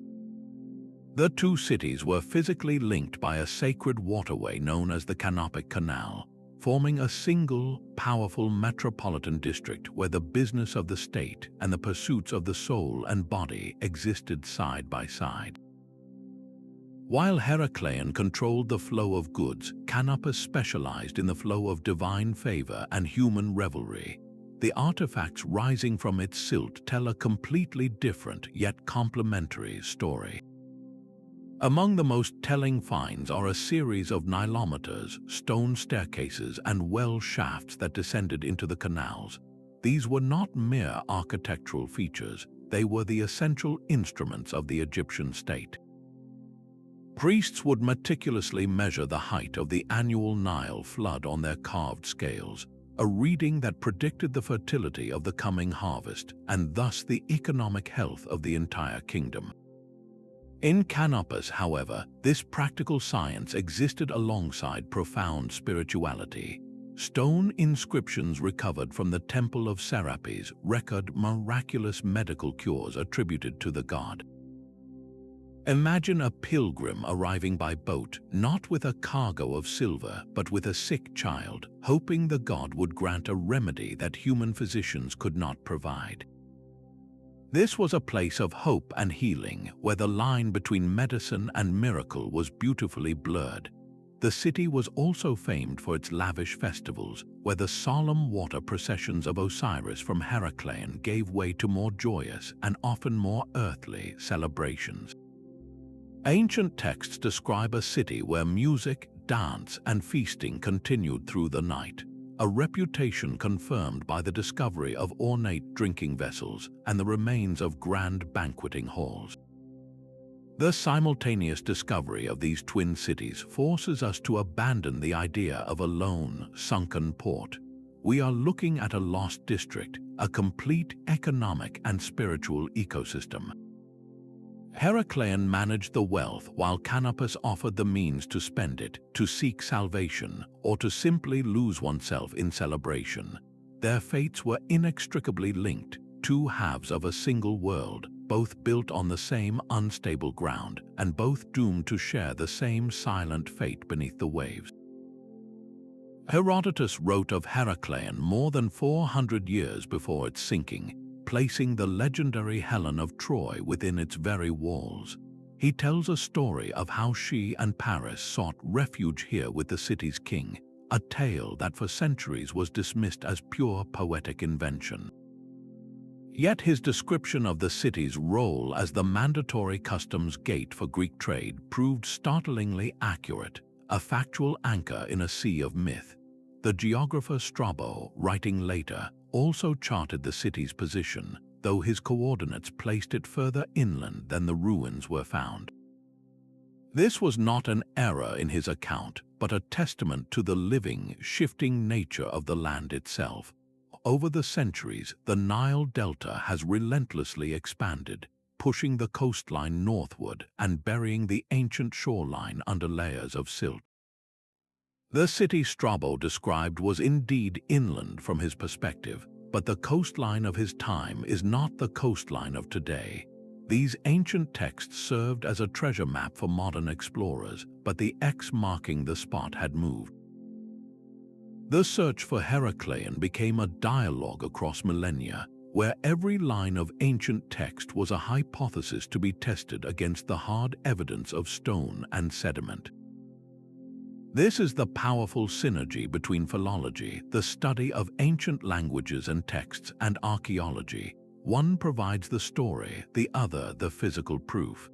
The two cities were physically linked by a sacred waterway known as the Canopic Canal, forming a single, powerful metropolitan district where the business of the state and the pursuits of the soul and body existed side by side. While Heracleion controlled the flow of goods, Canopus specialized in the flow of divine favor and human revelry. The artifacts rising from its silt tell a completely different yet complementary story. Among the most telling finds are a series of nilometers, stone staircases, and well shafts that descended into the canals. These were not mere architectural features, they were the essential instruments of the Egyptian state. Priests would meticulously measure the height of the annual Nile flood on their carved scales, a reading that predicted the fertility of the coming harvest and thus the economic health of the entire kingdom. In Canopus, however, this practical science existed alongside profound spirituality. Stone inscriptions recovered from the Temple of Serapis record miraculous medical cures attributed to the god. Imagine a pilgrim arriving by boat, not with a cargo of silver, but with a sick child, hoping the god would grant a remedy that human physicians could not provide. This was a place of hope and healing, where the line between medicine and miracle was beautifully blurred. The city was also famed for its lavish festivals, where the solemn water processions of Osiris from Heracleion gave way to more joyous and often more earthly celebrations. Ancient texts describe a city where music, dance, and feasting continued through the night, a reputation confirmed by the discovery of ornate drinking vessels and the remains of grand banqueting halls. The simultaneous discovery of these twin cities forces us to abandon the idea of a lone, sunken port. We are looking at a lost district, a complete economic and spiritual ecosystem. Heracleion managed the wealth while Canopus offered the means to spend it, to seek salvation, or to simply lose oneself in celebration. Their fates were inextricably linked, two halves of a single world, both built on the same unstable ground, and both doomed to share the same silent fate beneath the waves. Herodotus wrote of Heracleion more than 400 years before its sinking, placing the legendary Helen of Troy within its very walls. He tells a story of how she and Paris sought refuge here with the city's king, a tale that for centuries was dismissed as pure poetic invention. Yet his description of the city's role as the mandatory customs gate for Greek trade proved startlingly accurate, a factual anchor in a sea of myth. The geographer Strabo, writing later, also charted the city's position, though his coordinates placed it further inland than the ruins were found. This was not an error in his account, but a testament to the living, shifting nature of the land itself. Over the centuries, the Nile Delta has relentlessly expanded, pushing the coastline northward and burying the ancient shoreline under layers of silt. The city Strabo described was indeed inland from his perspective, but the coastline of his time is not the coastline of today. These ancient texts served as a treasure map for modern explorers, but the X marking the spot had moved. The search for Heracleion became a dialogue across millennia, where every line of ancient text was a hypothesis to be tested against the hard evidence of stone and sediment. This is the powerful synergy between philology, the study of ancient languages and texts, and archaeology. One provides the story, the other the physical proof.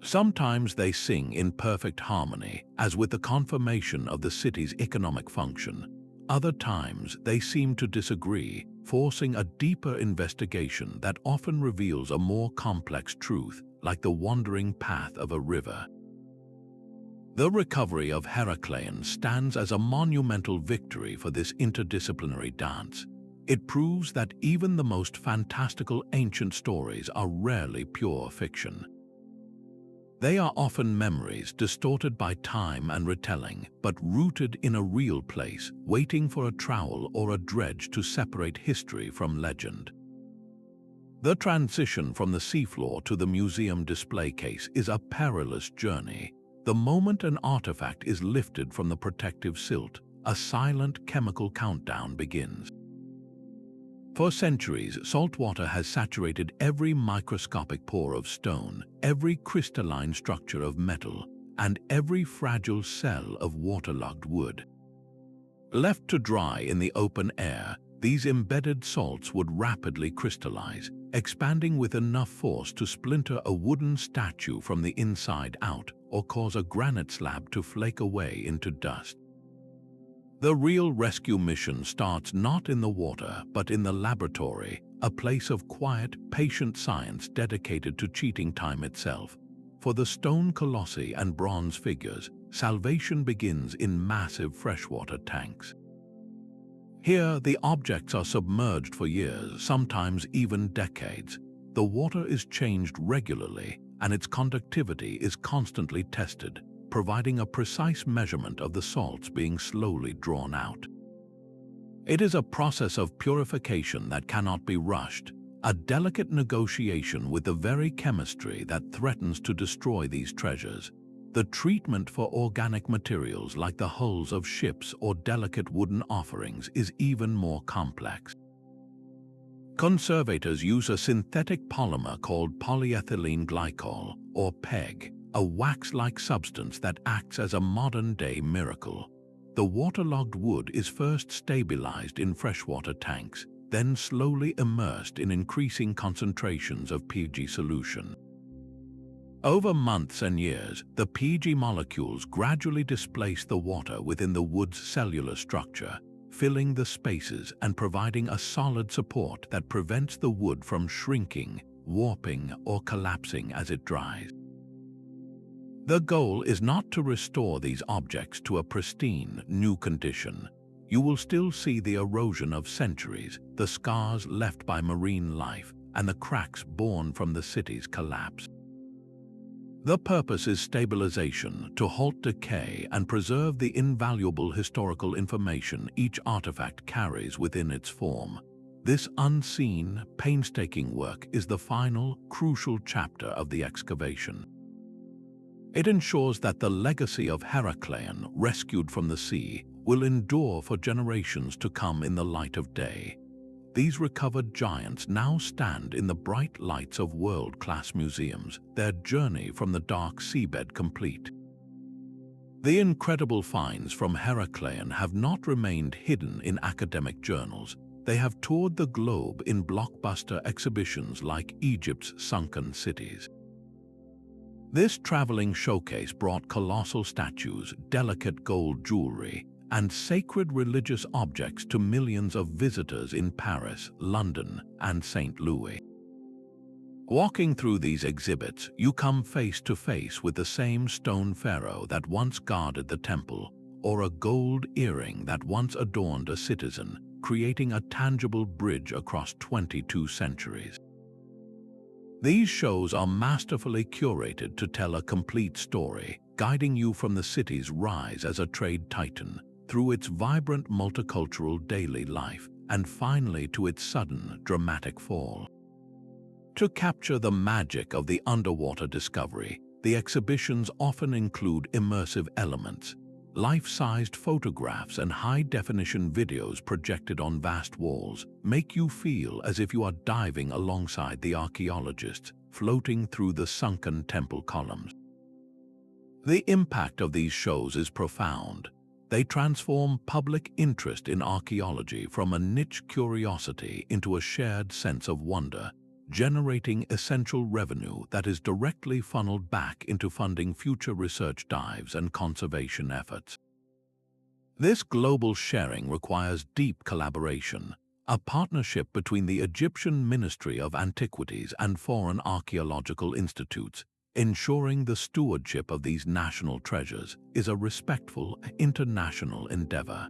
Sometimes they sing in perfect harmony, as with the confirmation of the city's economic function. Other times they seem to disagree, forcing a deeper investigation that often reveals a more complex truth, like the wandering path of a river. The recovery of Heracleion stands as a monumental victory for this interdisciplinary dance. It proves that even the most fantastical ancient stories are rarely pure fiction. They are often memories distorted by time and retelling, but rooted in a real place, waiting for a trowel or a dredge to separate history from legend. The transition from the seafloor to the museum display case is a perilous journey. The moment an artifact is lifted from the protective silt, a silent chemical countdown begins. For centuries, saltwater has saturated every microscopic pore of stone, every crystalline structure of metal, and every fragile cell of waterlogged wood. Left to dry in the open air, these embedded salts would rapidly crystallize, expanding with enough force to splinter a wooden statue from the inside out or cause a granite slab to flake away into dust. The real rescue mission starts not in the water, but in the laboratory, a place of quiet, patient science dedicated to cheating time itself. For the stone colossi and bronze figures, salvation begins in massive freshwater tanks. Here, the objects are submerged for years, sometimes even decades. The water is changed regularly, and its conductivity is constantly tested, providing a precise measurement of the salts being slowly drawn out. It is a process of purification that cannot be rushed, a delicate negotiation with the very chemistry that threatens to destroy these treasures. The treatment for organic materials like the hulls of ships or delicate wooden offerings is even more complex. Conservators use a synthetic polymer called polyethylene glycol, or PEG, a wax-like substance that acts as a modern-day miracle. The waterlogged wood is first stabilized in freshwater tanks, then slowly immersed in increasing concentrations of PG solution. Over months and years, the PG molecules gradually displace the water within the wood's cellular structure, filling the spaces and providing a solid support that prevents the wood from shrinking, warping, or collapsing as it dries. The goal is not to restore these objects to a pristine, new condition. You will still see the erosion of centuries, the scars left by marine life, and the cracks born from the city's collapse. The purpose is stabilization, to halt decay and preserve the invaluable historical information each artifact carries within its form. This unseen, painstaking work is the final, crucial chapter of the excavation. It ensures that the legacy of Heracleion, rescued from the sea, will endure for generations to come in the light of day. These recovered giants now stand in the bright lights of world-class museums, their journey from the dark seabed complete. The incredible finds from Heracleion have not remained hidden in academic journals. They have toured the globe in blockbuster exhibitions like Egypt's sunken cities. This traveling showcase brought colossal statues, delicate gold jewelry, and sacred religious objects to millions of visitors in Paris, London, and St. Louis. Walking through these exhibits, you come face to face with the same stone pharaoh that once guarded the temple, or a gold earring that once adorned a citizen, creating a tangible bridge across 22 centuries. These shows are masterfully curated to tell a complete story, guiding you from the city's rise as a trade titan, through its vibrant multicultural daily life, and finally to its sudden, dramatic fall. To capture the magic of the underwater discovery, the exhibitions often include immersive elements. Life-sized photographs and high-definition videos projected on vast walls make you feel as if you are diving alongside the archaeologists, floating through the sunken temple columns. The impact of these shows is profound. They transform public interest in archaeology from a niche curiosity into a shared sense of wonder, generating essential revenue that is directly funneled back into funding future research dives and conservation efforts. This global sharing requires deep collaboration, a partnership between the Egyptian Ministry of Antiquities and foreign archaeological institutes, ensuring the stewardship of these national treasures is a respectful international endeavor.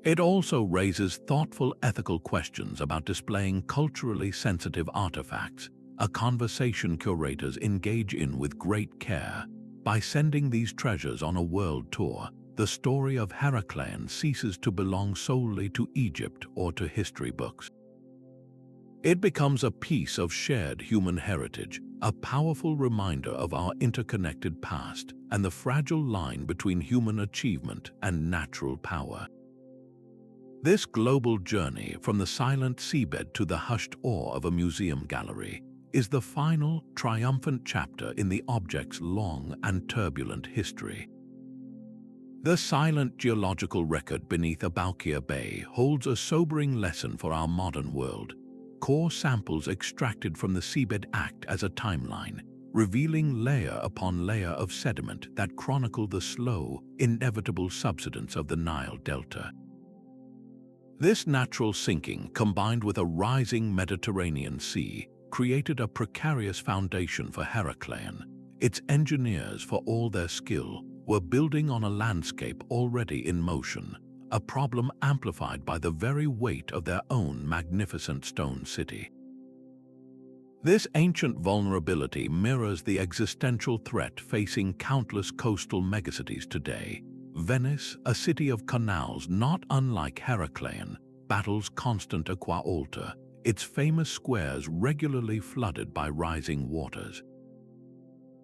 It also raises thoughtful ethical questions about displaying culturally sensitive artifacts, a conversation curators engage in with great care. By sending these treasures on a world tour, the story of Heracleion ceases to belong solely to Egypt or to history books. It becomes a piece of shared human heritage, a powerful reminder of our interconnected past and the fragile line between human achievement and natural power. This global journey from the silent seabed to the hushed awe of a museum gallery is the final, triumphant chapter in the object's long and turbulent history. The silent geological record beneath Aboukir Bay holds a sobering lesson for our modern world. Core samples extracted from the seabed act as a timeline, revealing layer upon layer of sediment that chronicle the slow, inevitable subsidence of the Nile Delta. This natural sinking, combined with a rising Mediterranean Sea, created a precarious foundation for Heracleion, Its engineers, for all their skill, were building on a landscape already in motion, a problem amplified by the very weight of their own magnificent stone city. This ancient vulnerability mirrors the existential threat facing countless coastal megacities today. Venice, a city of canals not unlike Heracleion, battles constant aqua alta, its famous squares regularly flooded by rising waters.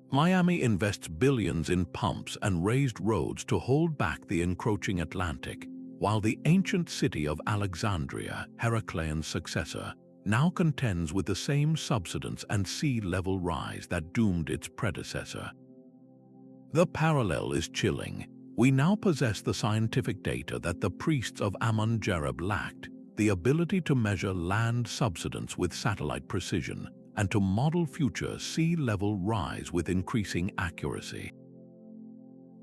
Miami invests billions in pumps and raised roads to hold back the encroaching Atlantic, while the ancient city of Alexandria, Heracleon's successor, now contends with the same subsidence and sea level rise that doomed its predecessor. The parallel is chilling. We now possess the scientific data that the priests of Amun-Gereb lacked, the ability to measure land subsidence with satellite precision and to model future sea level rise with increasing accuracy.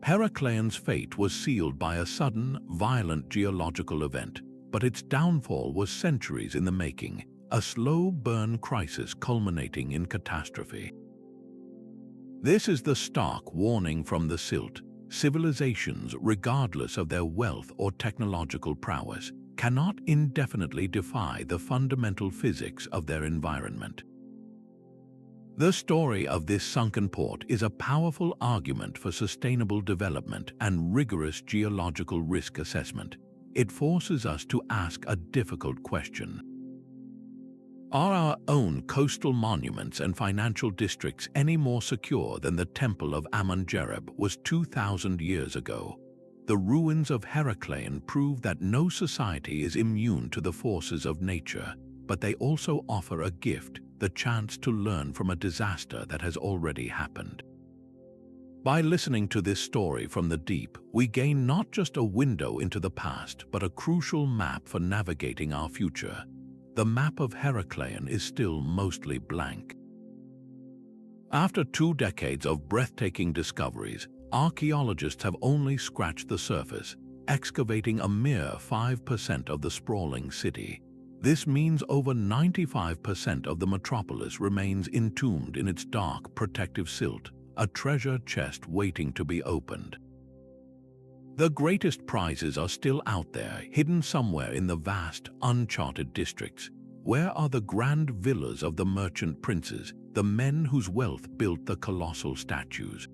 Heracleon's fate was sealed by a sudden, violent geological event, but its downfall was centuries in the making, a slow burn crisis culminating in catastrophe. This is the stark warning from the Silt. Civilizations, regardless of their wealth or technological prowess, cannot indefinitely defy the fundamental physics of their environment. The story of this sunken port is a powerful argument for sustainable development and rigorous geological risk assessment. It forces us to ask a difficult question. Are our own coastal monuments and financial districts any more secure than the Temple of Amun-Gereb was 2,000 years ago? The ruins of Heracleion prove that no society is immune to the forces of nature, but they also offer a gift, the chance to learn from a disaster that has already happened. By listening to this story from the deep, we gain not just a window into the past, but a crucial map for navigating our future. The map of Heracleion is still mostly blank. After 2 decades of breathtaking discoveries, archaeologists have only scratched the surface, excavating a mere 5% of the sprawling city. This means over 95% of the metropolis remains entombed in its dark, protective silt, a treasure chest waiting to be opened. The greatest prizes are still out there, hidden somewhere in the vast, uncharted districts. Where are the grand villas of the merchant princes, the men whose wealth built the colossal statues?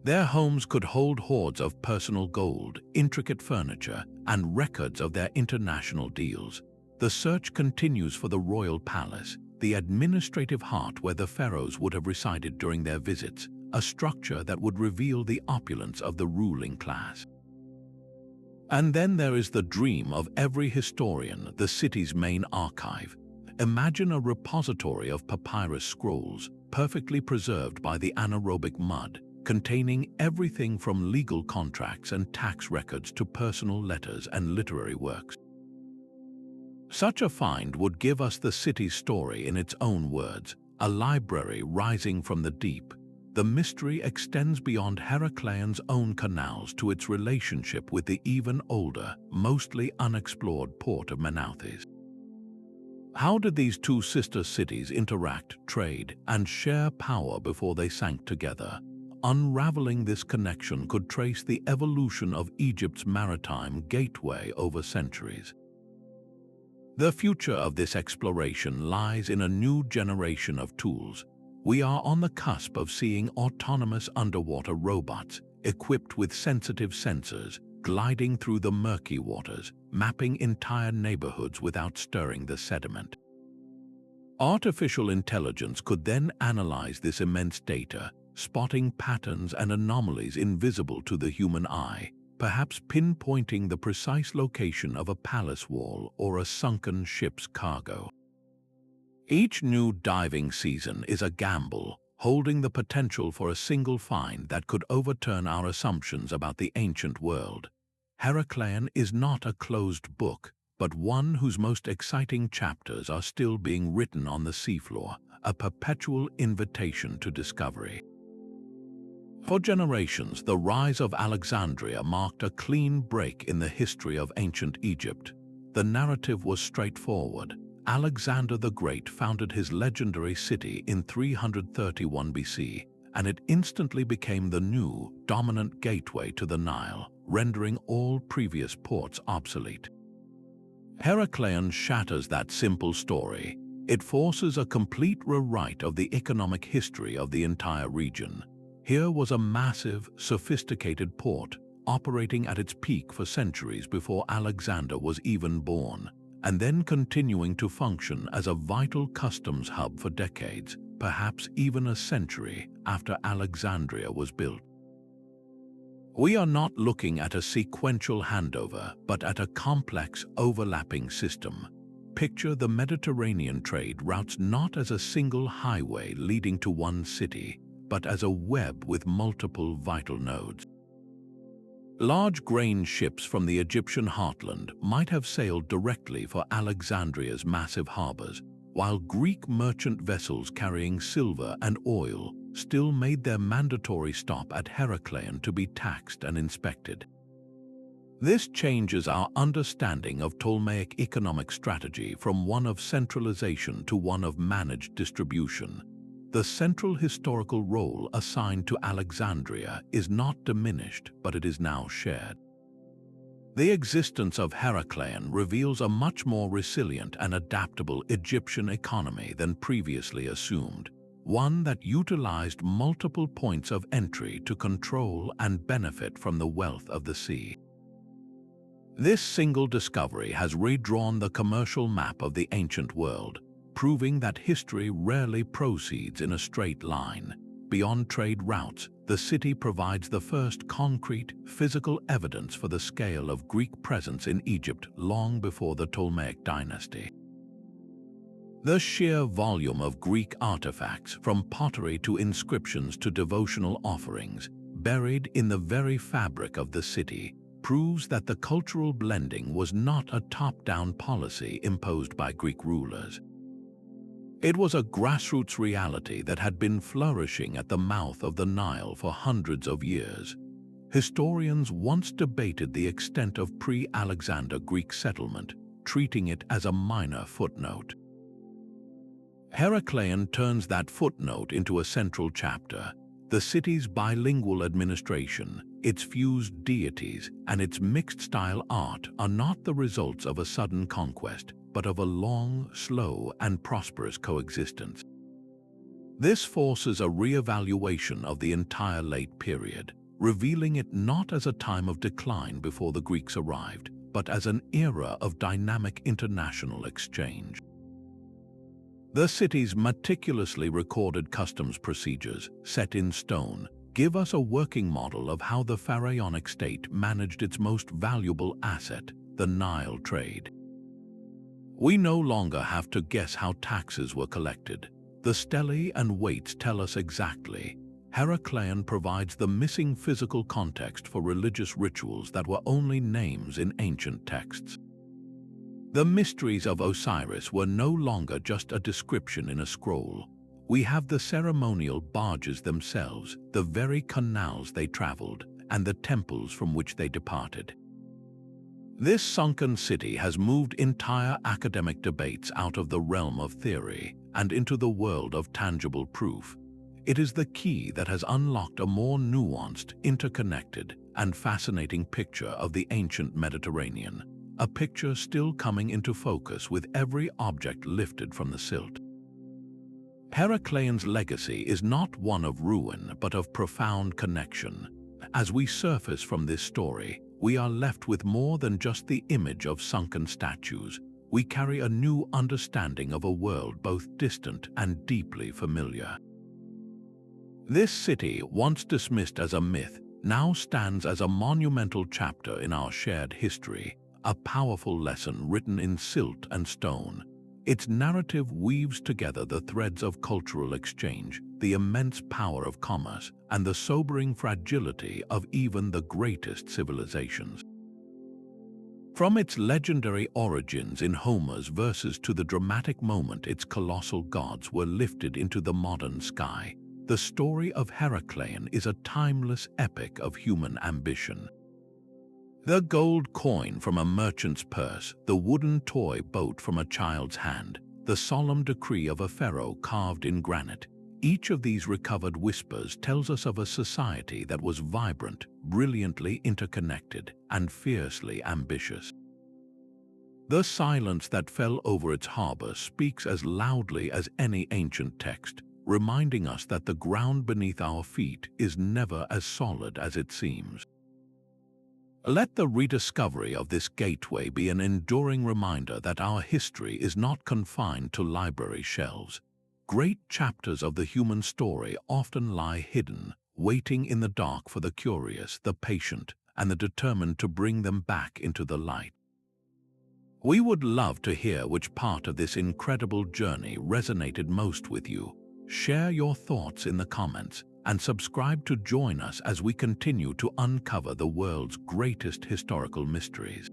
Their homes could hold hoards of personal gold, intricate furniture, and records of their international deals. The search continues for the royal palace, the administrative heart where the pharaohs would have resided during their visits, a structure that would reveal the opulence of the ruling class. And then there is the dream of every historian, the city's main archive. Imagine a repository of papyrus scrolls, perfectly preserved by the anaerobic mud, containing everything from legal contracts and tax records to personal letters and literary works. Such a find would give us the city's story in its own words, a library rising from the deep. The mystery extends beyond Heracleon's own canals to its relationship with the even older, mostly unexplored port of Manauthes. How did these two sister cities interact, trade, and share power before they sank together? Unraveling this connection could trace the evolution of Egypt's maritime gateway over centuries. The future of this exploration lies in a new generation of tools. We are on the cusp of seeing autonomous underwater robots, equipped with sensitive sensors, gliding through the murky waters, mapping entire neighborhoods without stirring the sediment. Artificial intelligence could then analyze this immense data, spotting patterns and anomalies invisible to the human eye, perhaps pinpointing the precise location of a palace wall or a sunken ship's cargo. Each new diving season is a gamble, holding the potential for a single find that could overturn our assumptions about the ancient world. Heracleion is not a closed book, but one whose most exciting chapters are still being written on the seafloor, a perpetual invitation to discovery. For generations, the rise of Alexandria marked a clean break in the history of ancient Egypt. The narrative was straightforward. Alexander the Great founded his legendary city in 331 BC, and it instantly became the new, dominant gateway to the Nile, rendering all previous ports obsolete. Heracleion shatters that simple story. It forces a complete rewrite of the economic history of the entire region. Here was a massive, sophisticated port, operating at its peak for centuries before Alexander was even born, and then continuing to function as a vital customs hub for decades, perhaps even a century after Alexandria was built. We are not looking at a sequential handover, but at a complex, overlapping system. Picture the Mediterranean trade routes not as a single highway leading to one city, but as a web with multiple vital nodes. Large grain ships from the Egyptian heartland might have sailed directly for Alexandria's massive harbors, while Greek merchant vessels carrying silver and oil still made their mandatory stop at Heracleion to be taxed and inspected. This changes our understanding of Ptolemaic economic strategy from one of centralization to one of managed distribution. The central historical role assigned to Alexandria is not diminished, but it is now shared. The existence of Heracleion reveals a much more resilient and adaptable Egyptian economy than previously assumed, one that utilized multiple points of entry to control and benefit from the wealth of the sea. This single discovery has redrawn the commercial map of the ancient world, proving that history rarely proceeds in a straight line. Beyond trade routes, the city provides the first concrete, physical evidence for the scale of Greek presence in Egypt long before the Ptolemaic dynasty. The sheer volume of Greek artifacts, from pottery to inscriptions to devotional offerings, buried in the very fabric of the city, proves that the cultural blending was not a top-down policy imposed by Greek rulers. It was a grassroots reality that had been flourishing at the mouth of the Nile for hundreds of years. Historians once debated the extent of pre-Alexander Greek settlement, treating it as a minor footnote. Heracleion turns that footnote into a central chapter. The city's bilingual administration, its fused deities, and its mixed-style art are not the results of a sudden conquest, but of a long, slow, and prosperous coexistence. This forces a re-evaluation of the entire late period, revealing it not as a time of decline before the Greeks arrived, but as an era of dynamic international exchange. The city's meticulously recorded customs procedures, set in stone, give us a working model of how the pharaonic state managed its most valuable asset, the Nile trade. We no longer have to guess how taxes were collected. The stelae and weights tell us exactly. Heracleion provides the missing physical context for religious rituals that were only names in ancient texts. The mysteries of Osiris were no longer just a description in a scroll. We have the ceremonial barges themselves, the very canals they traveled, and the temples from which they departed. This sunken city has moved entire academic debates out of the realm of theory and into the world of tangible proof. It is the key that has unlocked a more nuanced, interconnected, and fascinating picture of the ancient Mediterranean, a picture still coming into focus with every object lifted from the Silt. Heracleion's legacy is not one of ruin, but of profound connection. As we surface from this story, we are left with more than just the image of sunken statues. We carry a new understanding of a world both distant and deeply familiar. This city, once dismissed as a myth, now stands as a monumental chapter in our shared history, a powerful lesson written in silt and stone. Its narrative weaves together the threads of cultural exchange, the immense power of commerce, and the sobering fragility of even the greatest civilizations. From its legendary origins in Homer's verses to the dramatic moment its colossal gods were lifted into the modern sky, the story of Heracleion is a timeless epic of human ambition. The gold coin from a merchant's purse, the wooden toy boat from a child's hand, the solemn decree of a pharaoh carved in granite, Each of these recovered whispers tells us of a society that was vibrant, brilliantly interconnected, and fiercely ambitious. The silence that fell over its harbor speaks as loudly as any ancient text, reminding us that the ground beneath our feet is never as solid as it seems. Let the rediscovery of this gateway be an enduring reminder that our history is not confined to library shelves. Great chapters of the human story often lie hidden, waiting in the dark for the curious, the patient, and the determined to bring them back into the light. We would love to hear which part of this incredible journey resonated most with you. Share your thoughts in the comments and subscribe to join us as we continue to uncover the world's greatest historical mysteries.